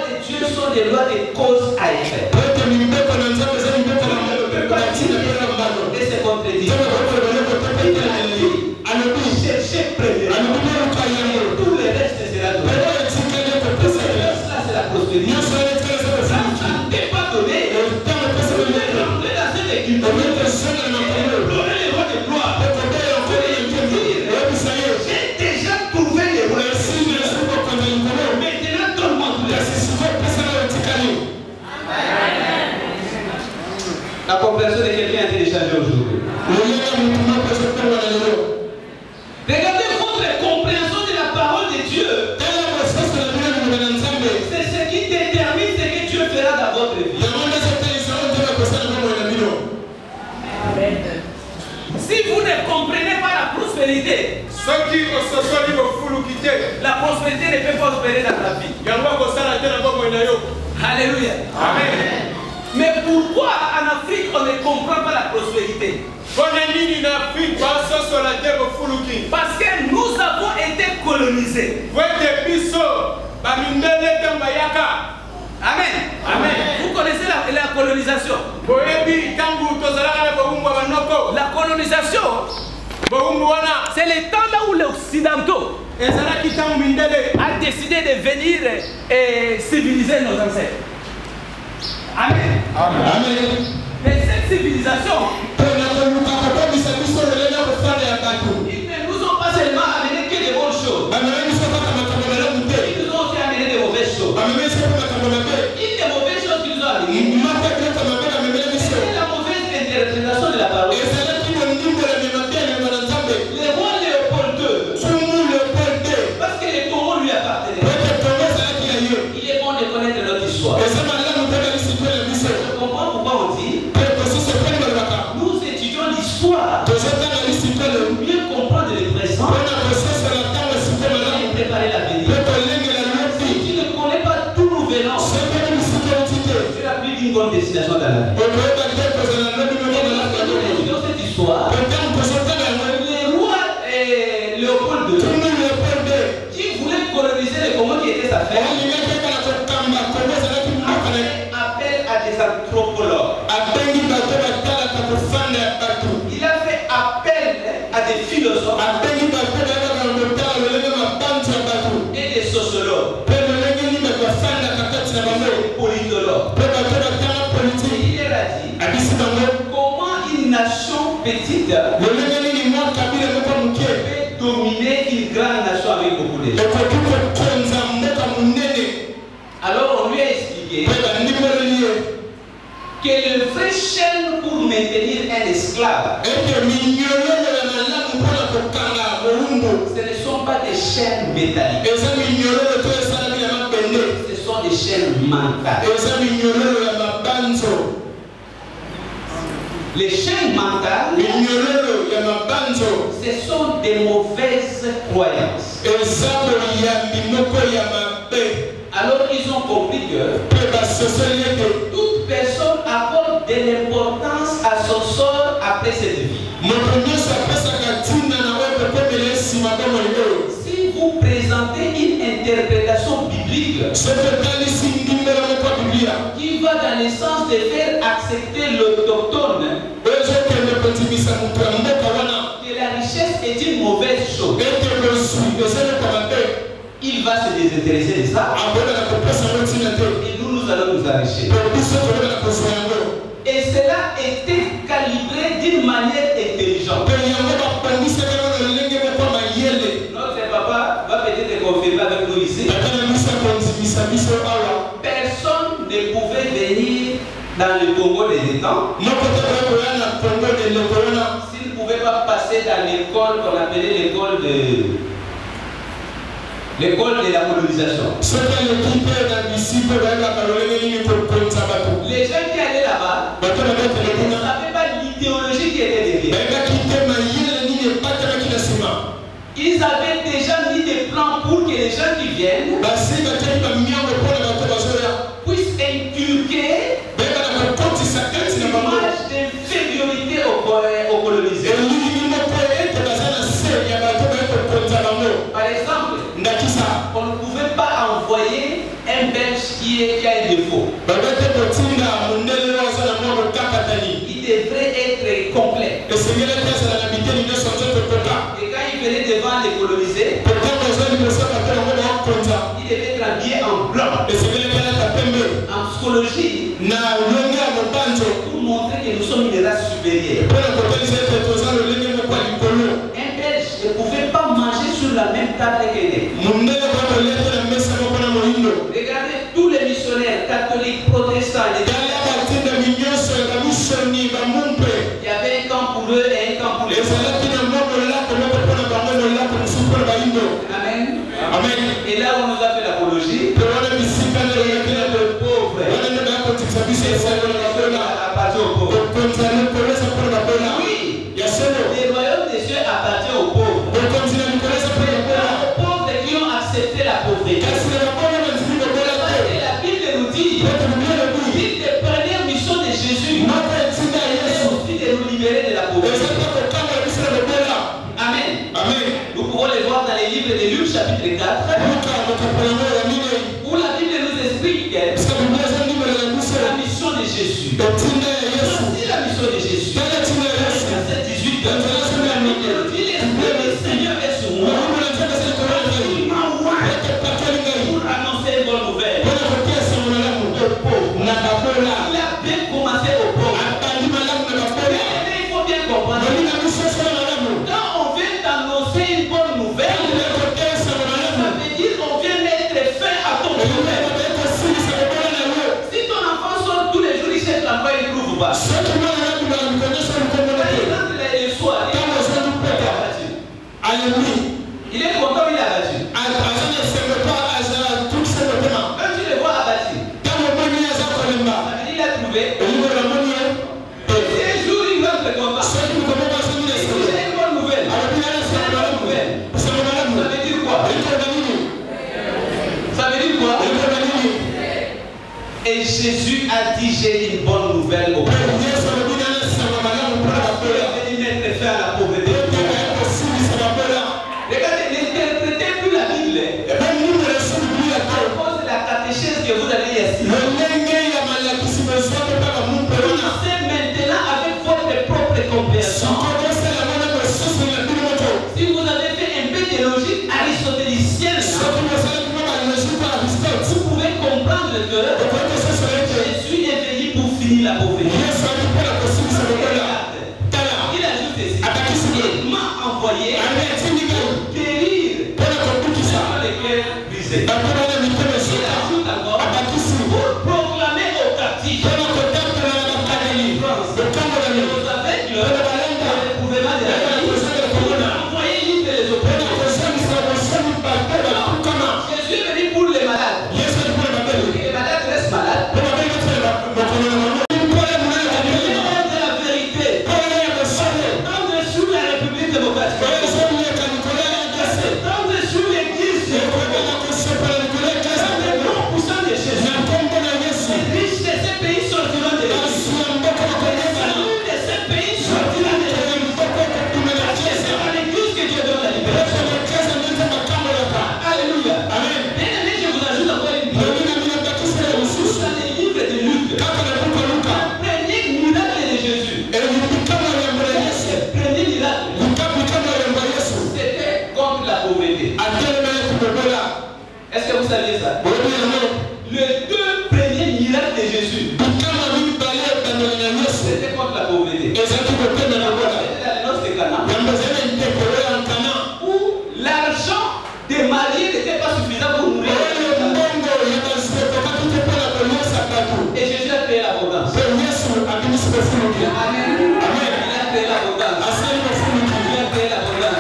de Dieu sont des lois de cause à effet. Et c'est contredit. Cherchez premièrement. Tout le reste sera donné. Cela c'est la prospérité. Ça ne t'est pas donné. Vous devez rentrer dans cette équipe. Implorer les rois de gloire. J'ai déjà trouvé les rois. Maintenant donne-moi tout le reste. La compréhension de quelqu'un a été déchargée aujourd'hui. Regardez votre compréhension de la parole de Dieu. C'est ce qui détermine ce que Dieu fera dans votre vie. Si vous ne comprenez pas la prospérité, la prospérité ne peut pas opérer dans ta vie. Alléluia. Amen. Mais pourquoi en Afrique on ne comprend pas la prospérité? Parce que nous avons été colonisés. Amen. Amen. Vous connaissez la colonisation? La colonisation, c'est le temps là où les Occidentaux a décidé de venir civiliser nos ancêtres. Amen. Amen. Mais cette civilisation, ils ne nous ont pas seulement amené que des bonnes choses. Ils nous ont aussi amené des mauvaises choses. Une des mauvaises choses qu'ils nous ont amené, c'est la mauvaise interprétation de la parole. Le roi Léopold II, parce que le Congo lui appartenait, il est bon de connaître notre histoire. Je comprends pourquoi on dit, nous étudions l'histoire pour mieux comprendre le présent et préparer l'avenir. Si tu ne connais pas d'où nous venons, tu n'as plus d'une bonne destination dans la vie. Dans cette histoire, le roi Léopold II, qui voulait coloniser le Congo qui était sa fête, appelle à des anthropologues. Il a fait appel à des philosophes et des sociologues, des politologues. Il leur a dit comment une nation petite peut dominer une grande nation avec beaucoup de gens. Alors on lui a expliqué que le vrai chaîne pour maintenir un esclave, ce ne sont pas des chaînes métalliques, ce sont des chaînes mentales. Les chaînes mentales, ce sont des mauvaises croyances. Alors ils ont compris que toute personne apporte de l'importance à son sort après cette vie. Si vous présentez une interprétation biblique qui va dans le sens de faire accepter l'autochtone que la richesse est une mauvaise chose, il va se désintéresser de ça et nous allons nous enrichir. Et cela était calibré d'une manière intelligente. Notre papa va peut-être confirmer avec nous ici. Personne ne pouvait venir dans le Congo des temps s'il ne pouvait pas passer dans l'école qu'on appelait l'école de la colonisation. Les gens qui allaient là-bas ne savaient pas l'idéologie qui était derrière. Ils avaient déjà mis des plans pour que les gens qui viennent puissent inculquer l'image d'infériorité aux colonisés. Par exemple, on ne pouvait pas envoyer un Belge qui a un défaut. Il devrait être complet. Et quand il venait devant les colonisés, il devait être habillé en blanc. En psychologie, pour montrer que nous sommes une race supérieure. Un Belge ne pouvait pas manger sur la même table que les. Regardez tous les missionnaires catholiques, protestants, il y avait un camp pour eux et un camp pour les autres. Amen. Amen. Et là où on nous a fait l'apologie, le pauvre appartient aux pauvres. Oui, le royaume des cieux appartient aux pauvres. Aux pauvres qui ont accepté la pauvreté. Et la Bible nous dit, l'une des premières missions livre de Luc chapitre 4, où la Bible nous explique la mission de Jésus. Voici la mission de Jésus. Verset 18. Il est le Seigneur est sur moi. Il m'a oint pour annoncer une bonne nouvelle. Aux pauvres. Il a bien commencé aux pauvres. Mais il faut bien comprendre. Quand on vient d'annoncer une bonne nouvelle, ça veut dire qu'on vient mettre fin à ton problème. Si ton enfant sort tous les jours, il cherche l'emploi, il ne trouve pas. Par exemple, le soir, il est content, il est abattu. Quand tu le vois abattu, ça veut dire qu'il a trouvé. Et un jour, il va être content. Et si j'ai une bonne nouvelle, ça veut dire quoi? Ça veut dire quoi? Et Jésus a dit, j'ai une bonne nouvelle au peuple. Il est venu mettre fin à la pauvreté. Regardez, n'interprétez plus la Bible. À cause de la catéchèse que vous avez ici. Pensez maintenant avec votre propre compréhension. Si vous avez fait un peu de logique aristotélicienne, vous pouvez comprendre que Jésus est venu pour finir la pauvreté. Il ajoute ici, il m'a envoyé pour guérir les cœurs brisés. Il ajoute encore pour proclamer aux captifs la délivrance et aux aveugles le recouvrement de la vie, pour envoyer libre les opprimés. Jésus est venu pour les malades. Les malades restent malades. Est-ce que vous saviez ça? Les deux premiers miracles de Jésus, c'était contre la pauvreté. C'était dans le noce de Cana, où l'argent des mariés n'était pas suffisant pour nourrir. Et Jésus a créé l'abondance. Amen. Il a créé l'abondance. Il a créé l'abondance.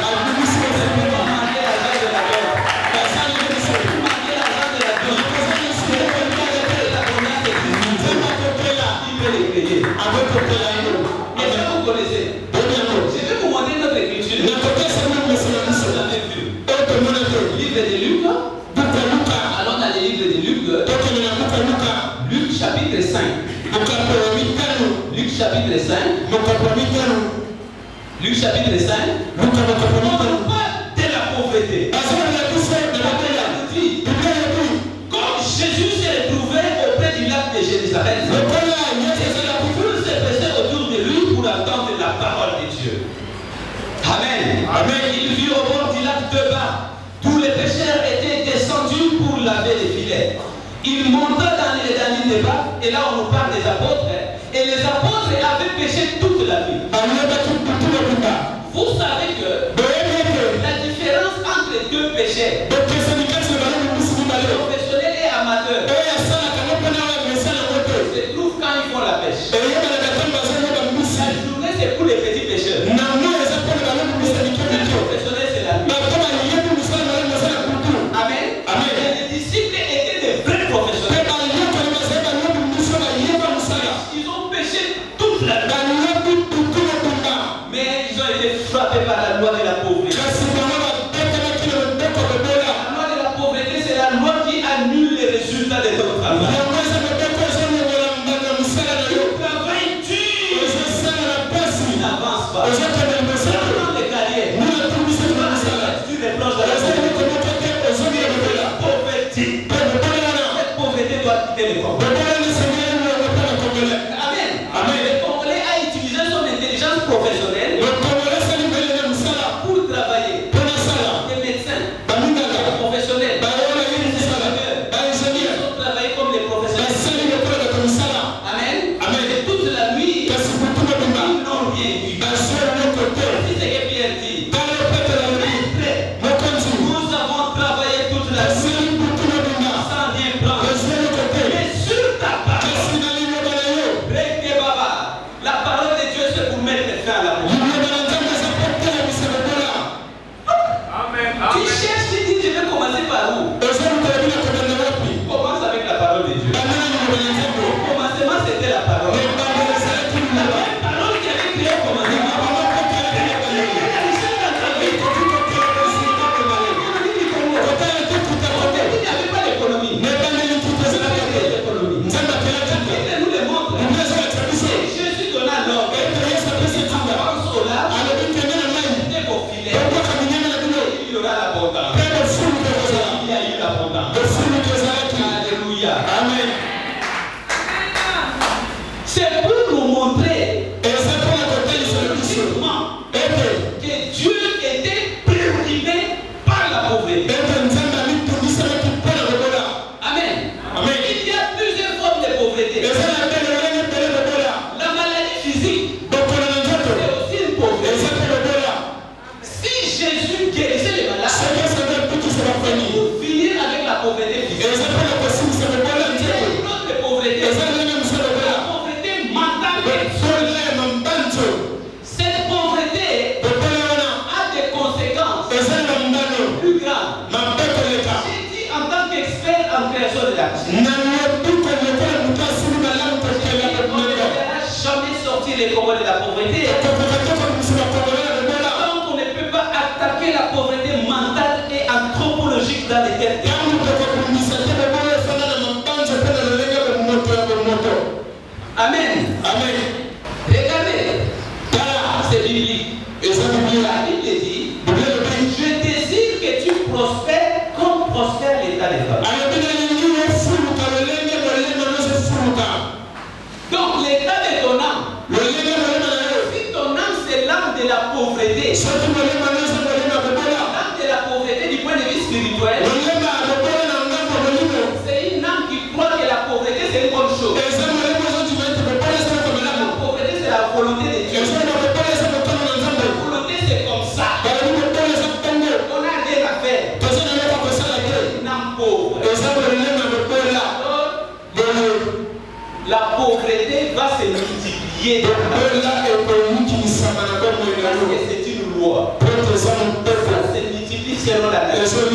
Est-ce que vous connaissez? Je vais vous montrer notre écriture. Livre de Luc. Allons dans le livre de Luc. Luc chapitre 5. Luc chapitre 5. Luc chapitre 5. On parle de la pauvreté. Comme Jésus s'est retrouvé auprès du lac de Jérusalem, pour attendre la parole de Dieu. Amen. Amen. Il vit au bord du lac de bas. Tous les pécheurs étaient descendus pour laver les filets. Il monta dans les débats, et là on nous parle des apôtres. Et les apôtres avaient péché toute la vie. Vous savez que la différence entre les deux péchés, professionnel et amateur, se trouve quand ils font la pêche. La journée c'est pour les petits pêcheurs. Les professionnels c'est la nuit. Amen. Amen. Les disciples étaient des vrais professionnels. Ils ont péché toute la nuit. Mais ils ont été frappés par la loi de la pauvreté. La loi de la pauvreté, c'est la loi qui annule les résultats de notre travail. Pas. De carrière. Tu les plonges dans la pauvreté. les combats de la pauvreté. Donc on ne peut pas attaquer la pauvreté mentale et anthropologique dans les têtes. Amen. Amen. Regardez, c'est biblique. Et ça, la Bible dit, je désire que tu prospères comme prospère l'état des femmes. Donc l'état de ton âme, si ton âme c'est l'âme de la pauvreté, l'âme de la pauvreté du point de vue spirituel, c'est une âme qui croit que la pauvreté c'est une bonne chose. La pauvreté c'est la volonté de Dieu. La volonté c'est comme ça. On a rien à faire. Une âme pauvre. La pauvreté va se multiplier parce que c'est une loi. Ça se multiplie selon la nature.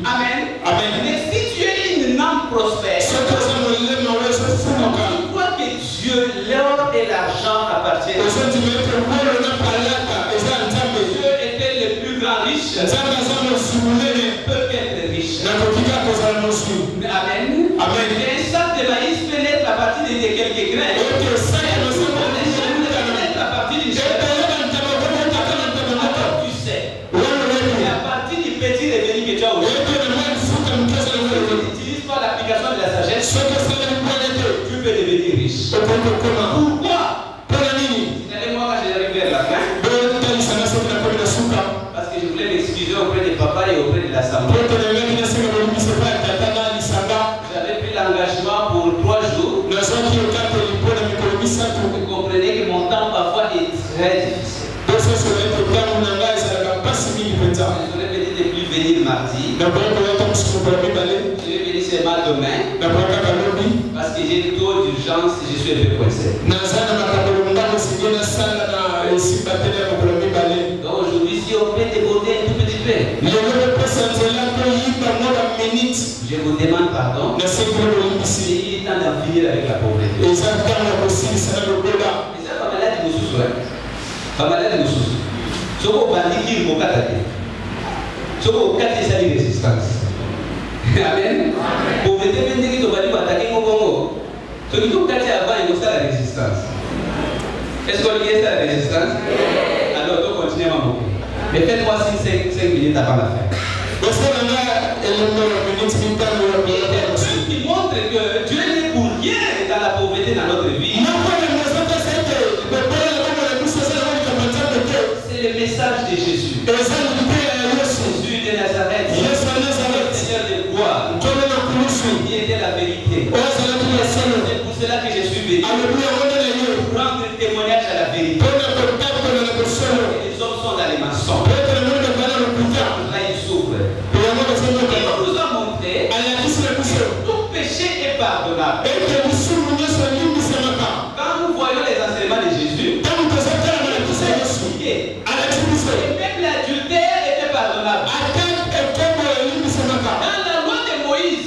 Amen. Amen. Mais si tu es une âme prospère, tu crois que Dieu, l'or et l'argent appartiennent. Dieu était le plus grand riche. Peut être riche. Amen. Amen. Et un sac de maïs peut naître à partir de quelques grains. À partir d'une chair. Alors tu sais. Et à partir du petit revenu que tu as aujourd'hui, tu n'utilises pas l'application de la sagesse, tu peux devenir riche. Pourquoi? Regardez-moi quand j'arrive vers la fin. Parce que je voulais m'excuser auprès des papas et auprès de l'assemblée. J'avais pris l'engagement pour 3 jours. Vous comprenez que mon temps parfois est très difficile. Je voulais peut-être ne plus venir mardi. Je vais venir seulement demain. Parce que j'ai une taux d'urgence et je suis un peu coincé. Donc aujourd'hui, si on peut déborder un tout petit peu, je vous demande pardon. Il est temps d'en finir avec la pauvreté. Et ça, pas malade de nous pas malade de nous. Ce qu'on va dire qu'il faut attaquer. Ce qu'on va dire, c'est la résistance. Amen. Pauvreté, même si on va dire attaquer au Congo, ce qui faut attaquer avant, il faut la résistance. Est-ce qu'on dit la résistance? Alors, on continue à m'en mais faites-moi 5 minutes avant la fin. Qui montre que Dieu n'est pour rien dans la pauvreté dans notre vie. C'est le message de Jésus. Jésus de Nazareth. Seigneur de gloire. Il était la vérité. C'est pour cela que je suis venu. Pour rendre témoignage à la vérité. Les hommes sont dans les mensonges. Là, ils souffrent. Il nous a montré que tout péché est pardonnable. Quand nous voyons les enseignements de Jésus, et même l'adultère était pardonnable. Dans la loi de Moïse,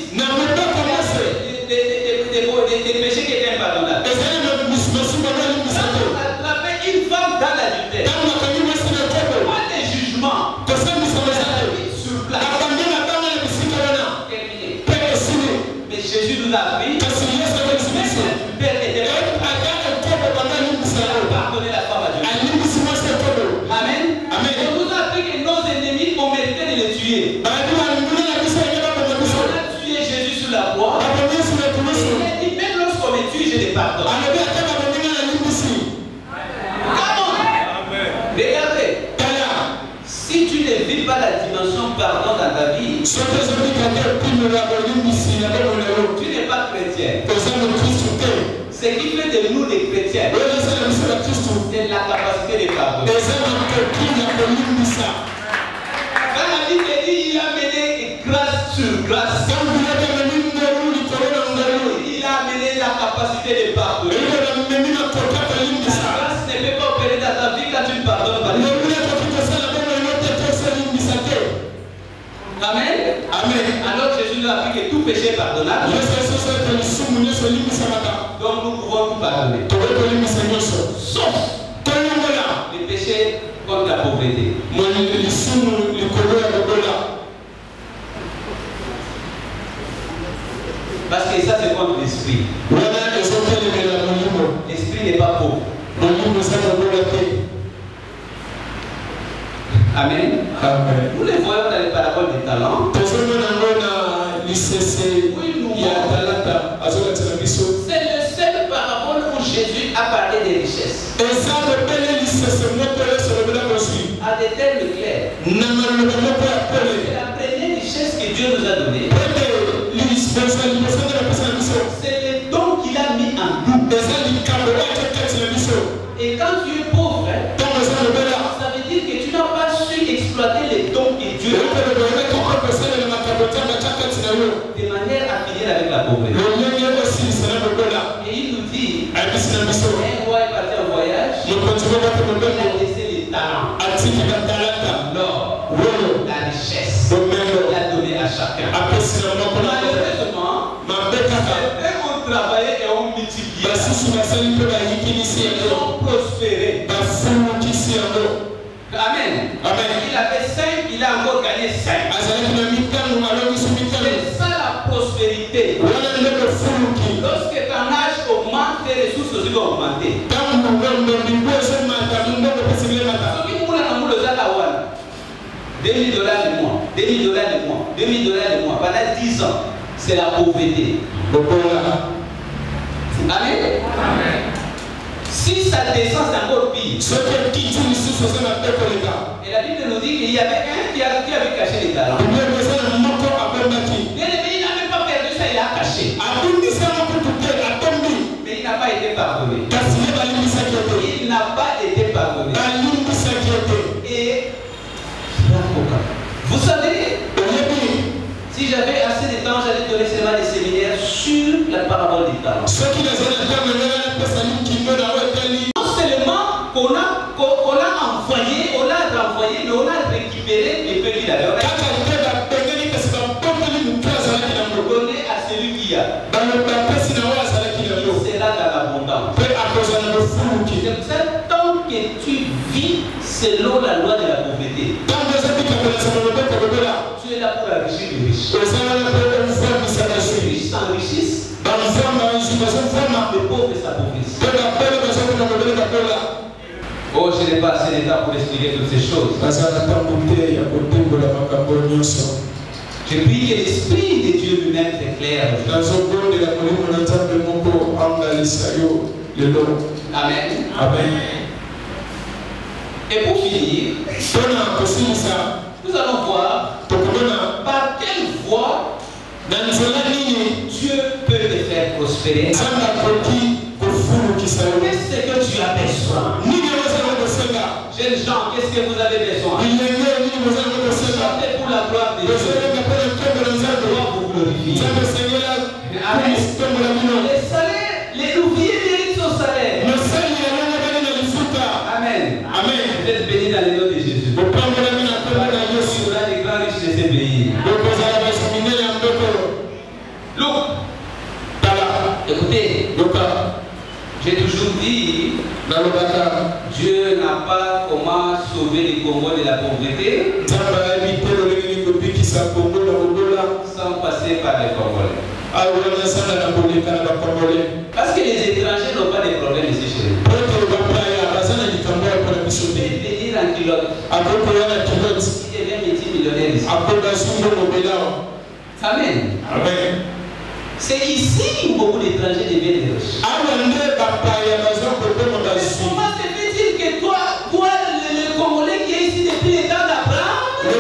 des péchés qui étaient impardonnables. Quand on attrapait une femme dans l'adultère, pas de jugement, sur place. Terminé. Mais Jésus nous a appris que l'adultère était pardonner la femme à Dieu. Amen. On nous a appris que nos ennemis ont mérité de les tuer. On a tué Jésus sur la croix. Il a dit même lorsqu'on me tue, je les pardonne. Regardez. Si tu ne vis pas la dimension pardon dans ta vie, tu n'es pas chrétien. Ce qui fait de nous des chrétiens, c'est la capacité de pardonner. Quand la Bible dit il a mené grâce sur grâce, il a amené la capacité de pardonner. La grâce ne peut pas opérer dans ta vie quand tu ne pardonnes pas. Amen. Amen. Alors Jésus nous a appris que tout péché est pardonnable. Donc nous pouvons tout pardonner. sauf le péché contre la pauvreté. Parce que ça c'est contre l'esprit. L'esprit n'est pas pauvre. Amen. Nous les voyons dans les paraboles des talents. C'est le seul parabole où Jésus a parlé des richesses. À des termes clairs. C'est la première richesse que Dieu nous a donnée. C'est le don qu'il a mis en nous. Et quand tu es pauvre, ça veut dire que tu n'as pas su exploiter les dons que Dieu a de manière à finir avec la pauvreté. Et il nous dit, un roi est parti en voyage, il a laissé les talents, l'or, la richesse, il a donné à chacun. Malheureusement, eux ont travaillé et ont multiplié. Ils ont prospéré. Amen. Il a fait 5, il a encore gagné 5. C'est ça la prospérité. Lorsque ton âge augmente, tes ressources aussi vont augmenter. $2,000 du mois, $2,000 du mois, $2,000 du mois, pendant 10 ans, c'est la pauvreté. Amen. Si ça descend, c'est encore pire. Et la Bible nous dit qu'il y avait un qui avait caché les talents. Mais il n'a même pas perdu ça, il a caché. Mais il n'a pas été pardonné. Il n'a pas été pardonné. Et vous savez, si j'avais assez de temps, j'allais donner seulement des séminaires sur la parabole des talents. Non seulement qu'on a envoyé, on l'a renvoyé, mais on a récupéré les peu qu'il avait. Donné à celui qui a. Il sera dans l'abondance. C'est pour ça, tant que tu vis selon la loi de la pauvreté, tu es là pour enrichir les riches. Les riches s'enrichissent, les pauvres s'appauvrissent. Oh, je n'ai pas assez de temps pour expliquer toutes ces choses. Je prie que l'Esprit de Dieu lui-même t'éclaire. Amen. Et pour finir, nous allons voir par quelle voie Dieu peut te faire prospérer. Qu'est-ce que tu as besoin? Jeunes gens, qu'est-ce que vous avez besoin? Chantez pour la gloire de Dieu. Vous glorifiez. Amen. Les salaires, les ouvriers méritent son salaire. Amen. Vous êtes bénis dans le nom de Jésus. Il y aura des grands riches de ce pays. Look. Écoutez, j'ai toujours dit, Dieu n'a pas comment sauver les Congos de la pauvreté sans passer par les Congolais. Parce que les étrangers n'ont pas de problème ici chez eux. Il peut venir en kilote. Il devient multimillionnaire ici. Amen. C'est ici où beaucoup d'étrangers deviennent riches. Comment se fait-il que toi, le Congolais qui est ici depuis les temps d'Abraham, tu ne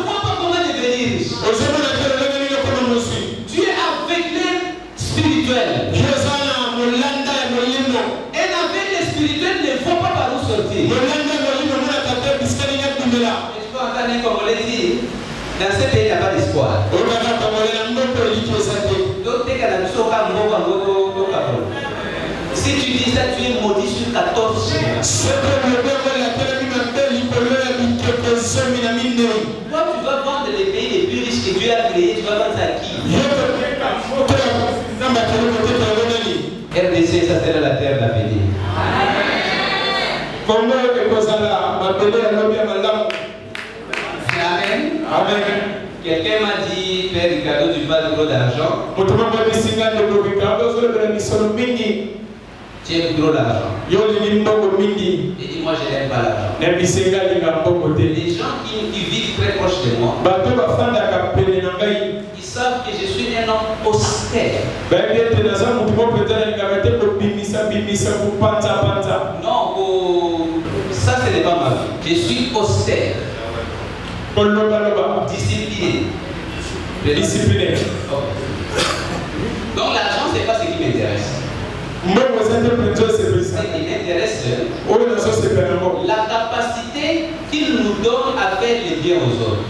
vois pas comment devenir riche? Tu es aveuglé spirituel. Un aveugle spirituel ne voit pas par où sortir. Et tu peux entendre un Congolais dire, dans ce pays, il n'y a pas d'espoir. Si tu dis ça, tu es maudit sur 14 générations. Toi, tu vas vendre les pays les plus riches que Dieu a créés, tu vas vendre ça à qui? Et RDC, ça sera la terre d'avenir. Amen. Amen. Quelqu'un m'a dit, Père Ricardo, tu parles trop d'argent. Tu aimes trop l'argent. Et dis, moi, je n'aime pas l'argent. Les gens qui vivent très proches de moi, ils savent que je suis un homme austère. Non, ça, ce n'est pas ma vie. Je suis austère. Discipliné. Donc l'argent, c'est pas ce qui m'intéresse. Ce qui m'intéresse, la capacité qu'il nous donne à faire le bien aux autres.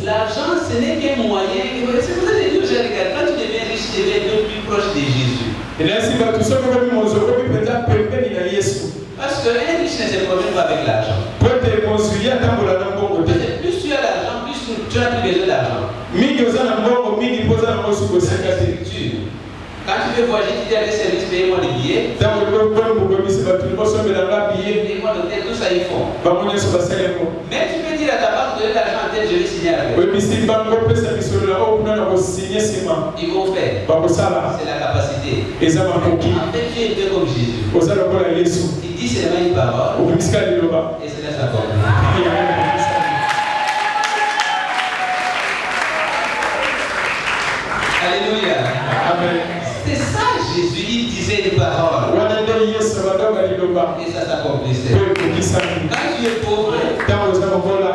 L'argent, ce n'est qu'un moyen. C'est pour ça que je regarde. Quand tu deviens riche, tu deviens plus proche de Jésus. Parce qu'un riche ne se promène pas avec l'argent. Plus tu as l'argent, plus tu as plus besoin d'argent. Quand tu veux voyager, tu dis à des services, payez-moi les billets. Payez-moi l'hôtel, tout ça ils font. Mais tu peux dire à ta banque, donner l'argent en tête, je vais signer avec. Ils vont faire. C'est la capacité. En fait, tu es un peu comme Jésus. Il dit seulement une parole. Et c'est là ça compte. Alléluia. Amen. C'est ça Jésus, il disait une parole. Et ça s'accomplissait. Quand tu es pauvre,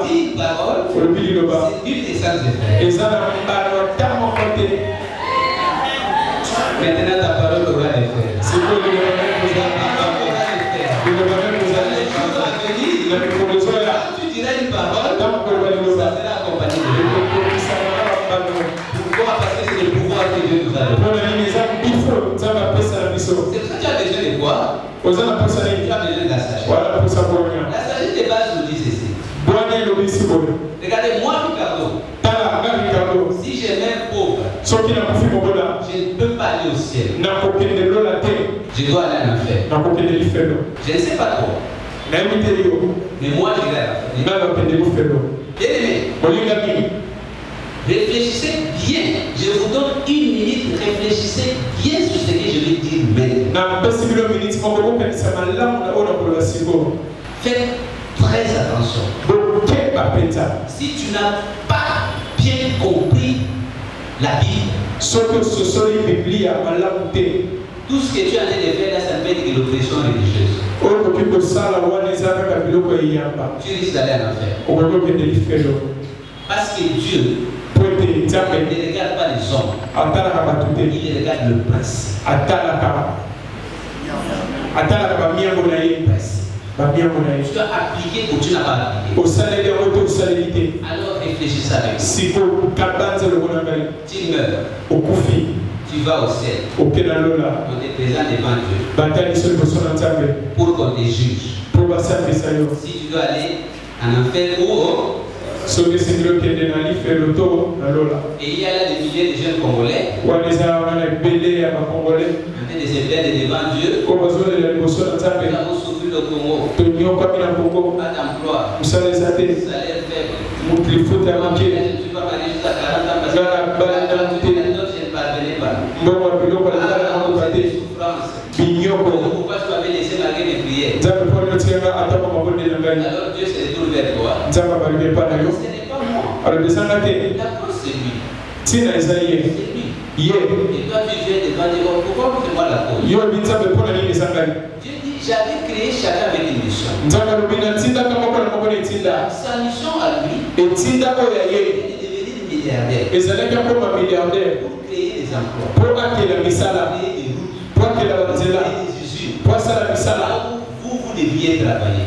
dis une parole, c'est nul et sans effet. Maintenant ta parole aura effet. Ta parole aura effet. Quand tu diras une parole, ça sera accompagné de pourquoi? Parce que c'est le pouvoir que Dieu nous a donné. C'est pour ça que tu as besoin de quoi? Tu as besoin de la sagesse. La sagesse de base nous dit ceci. Regardez, moi, Ricardo, si je m'aime pauvre, je ne peux pas aller au ciel. Je dois aller en enfer. Je ne sais pas trop. Mais moi, je vais à l'enfer. Bien-aimé, réfléchissez bien. Je vous donne une minute. Réfléchissez bien sur ce que je vais dire maintenant. Faites très attention. Si tu n'as pas bien compris la Bible, tout ce que tu es en train de faire là, ça s'appelle de l'oppression religieuse. Tu risques d'aller en enfer. Parce que Dieu ne regarde pas les hommes, il regarde le principe. Tu dois appliquer ou tu n'as pas appliqué. Alors réfléchis avec moi. Tu meurs, tu vas au ciel, on te présente devant Dieu pour qu'on te juge. Si tu dois aller en enfer ou et il y a là des milliers de jeunes Congolais en train de se plaindre devant Dieu. Nous avons souffert le Congo. Pas d'emploi. Salaire faible. Je ne suis pas marié jusqu'à 40 ans parce que je ne parvenais pas. Des souffrances. Pourquoi tu m'avais laissé malgré mes prières? Alors Dieu se retourne vers toi. Ce n'est pas moi. La cause c'est lui. C'est lui. Et toi tu viens devant Dieu. Pourquoi vous faites moi la cause? Dieu dit j'avais créé chacun avec une mission. Sa mission à lui est de devenir milliardaire. Pour créer des emplois. Pour créer des routes. Créer des usines. Vous deviez travailler.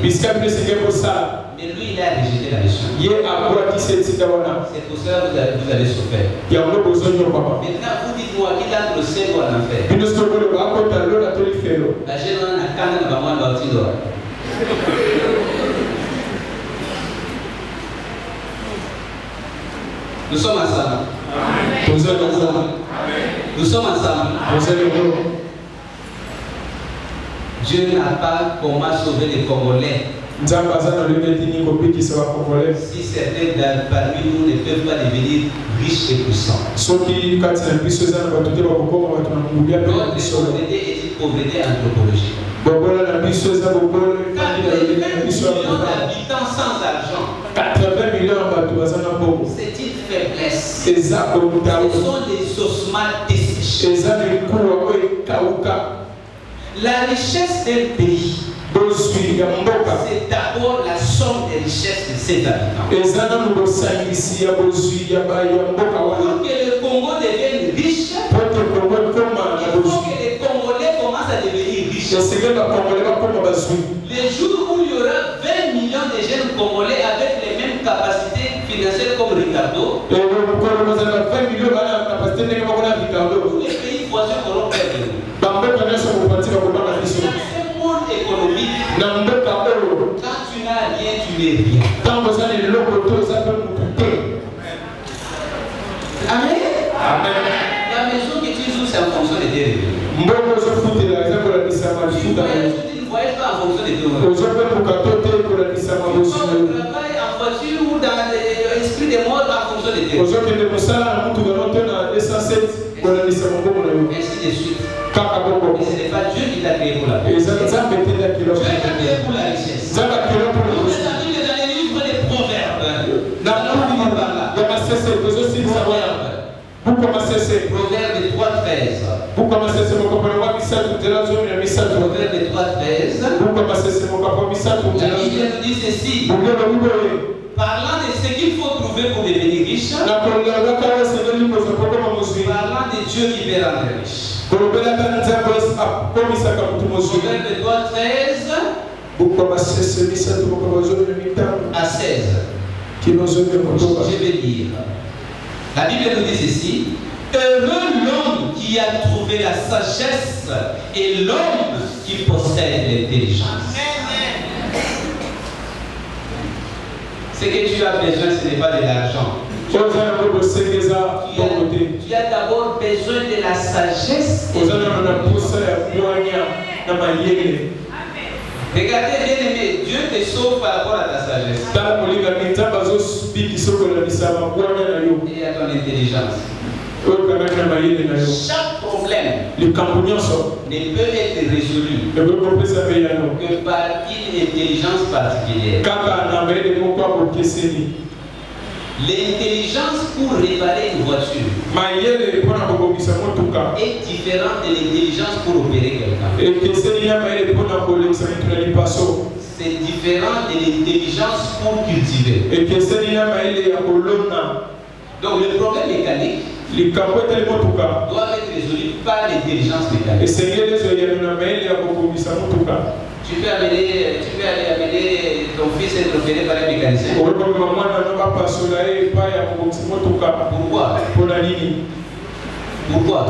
Mais lui, il a rejeté la mission. C'est pour cela que vous avez souffert. Maintenant, vous dites-moi qu'il a entre le ciel ou en enfer. La jeune a quand même vraiment bâti d'or. Nous sommes ensemble. Nous sommes ensemble. Nous sommes ensemble. Dieu n'a pas comment sauver les Congolais. Si certains parmi nous ne peuvent pas devenir riches et puissants. Notre pauvreté est une pauvreté anthropologique. Quand il y a 20 millions d'habitants sans argent, 80 millions de c'est une faiblesse. Ce sont des ossements desséchés. La richesse d'un pays, c'est d'abord la somme des richesses de ses habitants. Pour que le Congo devienne riche, il faut que les Congolais commencent à devenir riches. Les jours où il y aura 20 millions de jeunes Congolais avec les mêmes capacités financières comme Ricardo, tous les pays voisins auront perdu. Dans ce monde économique, quand tu n'as rien, tu n'es rien. Amen. La maison que tu joues, c'est en fonction de tes revenus. Tu ne voyages pas en fonction de tes revenus. Tu travailles en voiture ou dans l'esprit des morts en fonction de tes revenus. Ainsi de suite. Et ce n'est pas Dieu qui t'a créé pour la paix. Dieu t'a créé pour la richesse. Vous êtes dans les livres des Proverbes. Proverbe 3:13. Proverbe 3:13. La Bible nous dit ceci. Parlant de ce qu'il faut trouver pour devenir riche. Parlant de Dieu qui peut rendre riche. Proverbe 3:13 à 16. Je vais lire. La Bible nous dit ceci. Heureux l'homme qui a trouvé la sagesse et l'homme qui possède l'intelligence. Ce que tu as besoin, ce n'est pas de l'argent. Tu as d'abord besoin de la sagesse. Regardez bien aimé, Dieu te sauve par rapport à ta sagesse et à ton intelligence. Chaque problème ne peut être résolu que par une intelligence particulière. L'intelligence pour réparer une voiture est différente de l'intelligence pour opérer quelqu'un. C'est différent de l'intelligence pour cultiver. Donc le problème mécanique doit être résolu par l'intelligence mécanique. Tu peux aller amener ton fils être opéré par un mécanicien. Pourquoi? Pourquoi?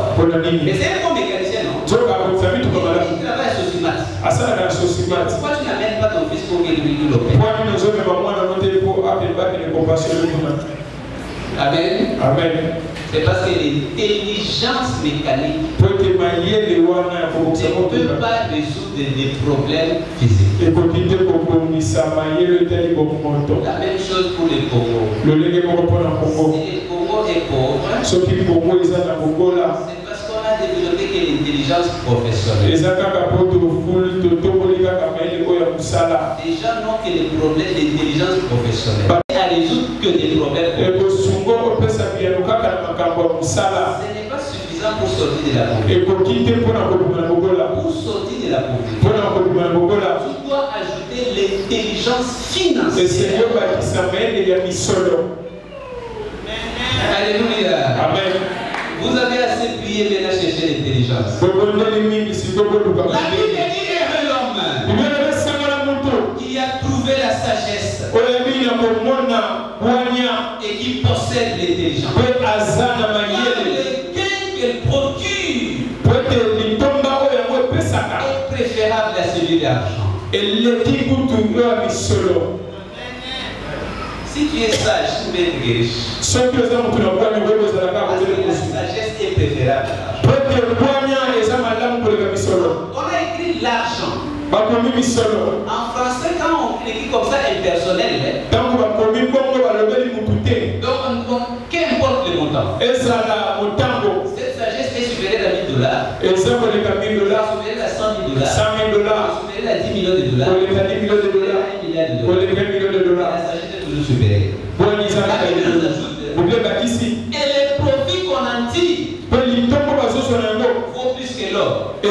Mais c'est un bon mécanicien, non? Il travaille à Sosimat. Pourquoi tu n'amènes pas ton fils pour qu'il lui l'opère? Amen. Amen. C'est parce que l'intelligence mécanique ne peut pas résoudre des problèmes physiques. La même chose pour le Congo. Si le Congo est pauvre, c'est parce qu'on a développé que l'intelligence professionnelle. Les gens n'ont que les problèmes d'intelligence professionnelle. À résoudre que des problèmes. Ce n'est pas suffisant pour sortir de la pauvreté. Pour sortir de la pauvreté, tu dois ajouter l'intelligence financière. Alléluia. Amen. Vous avez assez prié, maintenant chercher l'intelligence. La Bible dit heureux l'homme qui a trouvé la sagesse et qui possède l'intelligence. Le gain qu'elle procure est préférable à celui de l'argent. Si tu es sage, tu peux être riche. Parce que la sagesse est préférable à l'argent. On a écrit l'argent. En français, quand on écrit comme ça impersonnel, donc qu'importe le montant. Cette sagesse est supérieure à $1000. Supérieure à $100 000. Supérieure à $10 millions. $1 milliard. La sagesse est toujours supérieure. Et les profits qu'on en tire vaut plus que l'or. Vous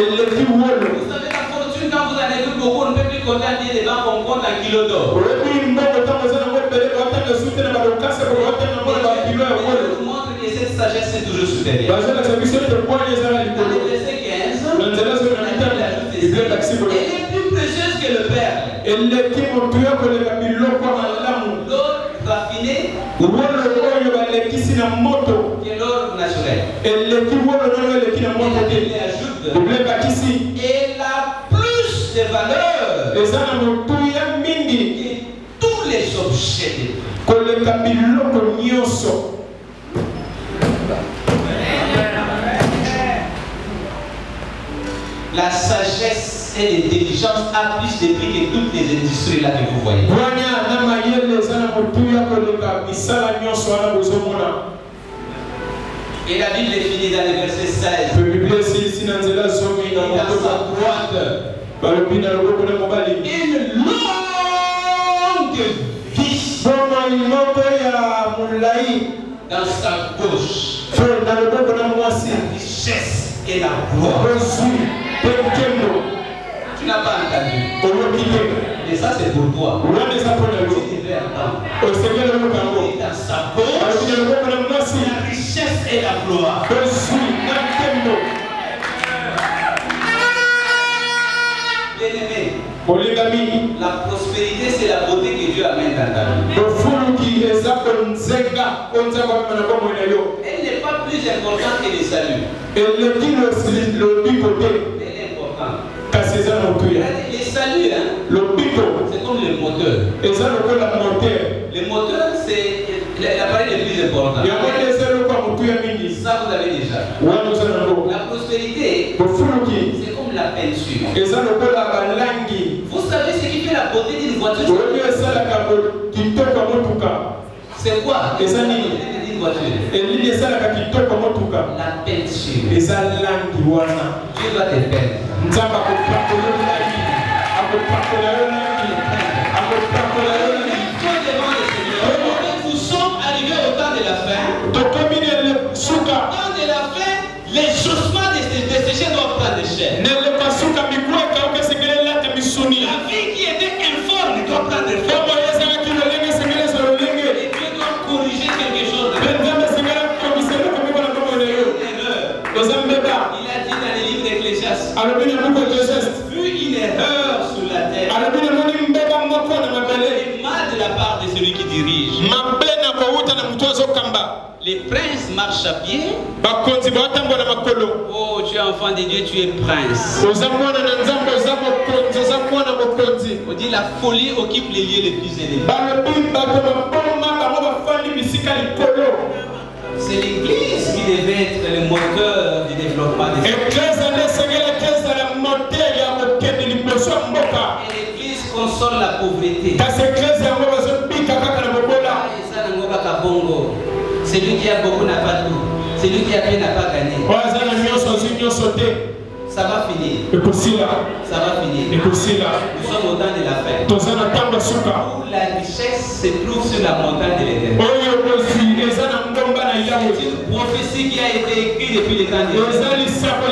savez, la fortune, quand vous en avez vu beaucoup, on ne peut plus compter en dire des banques, on compte en kilos d'or. Je vous montre que cette sagesse est toujours supérieure. Dans le verset 15, elle est plus précieuse que le perle. L'or raffiné que l'or naturel. Il ajoute et la plus de valeur que tous les objets. La sagesse et l'intelligence a plus de prix que toutes les industries là que vous voyez. Et la Bible est finie dans le verset 16. Dans sa droite, une longue vie. Dans sa gauche, la richesse et la gloire. Tu n'as pas entendu. Et ça c'est pour toi. Tu devais entendre. Et dans sa gauche, la richesse et la gloire. Bien-aimé, la prospérité c'est la beauté que Dieu amène dans ta vie. Elle n'est pas plus importante que le salut. Elle est importante. Les saluts, c'est comme le moteur. Le moteur, c'est l'appareil le plus important. Ça, vous avez déjà. La prospérité, c'est comme la peinture. Vous savez ce qui fait la beauté d'une voiture? C'est quoi? D'une voiture. La peinture. Dieu doit te peindre. Nous sommes arrivés au temps de la fin. Au temps de la fin, les ossements de ces gens doivent prendre chair. La vie qui était informe doit prendre forme. Et Dieu doit corriger quelque chose. Il a dit dans les livres d'Ecclésiaste, vu une erreur sur la terre, et mal de la part de celui qui dirige. Les princes marchent à pied. Oh, tu es enfant de Dieu, tu es prince. On dit la folie occupe les lieux les plus élevés. C'est l'église qui devait être le moteur du développement des églises. Et l'église console la pauvreté. Celui qui a beaucoup n'a pas tout. Celui qui a bien n'a pas gagné. Ça va finir. Ça va finir. Nous sommes au temps de la fin. Où la richesse se trouve sur la montagne de l'Éternel. C'est une prophétie qui a été écrite depuis le temps de l'Éternel.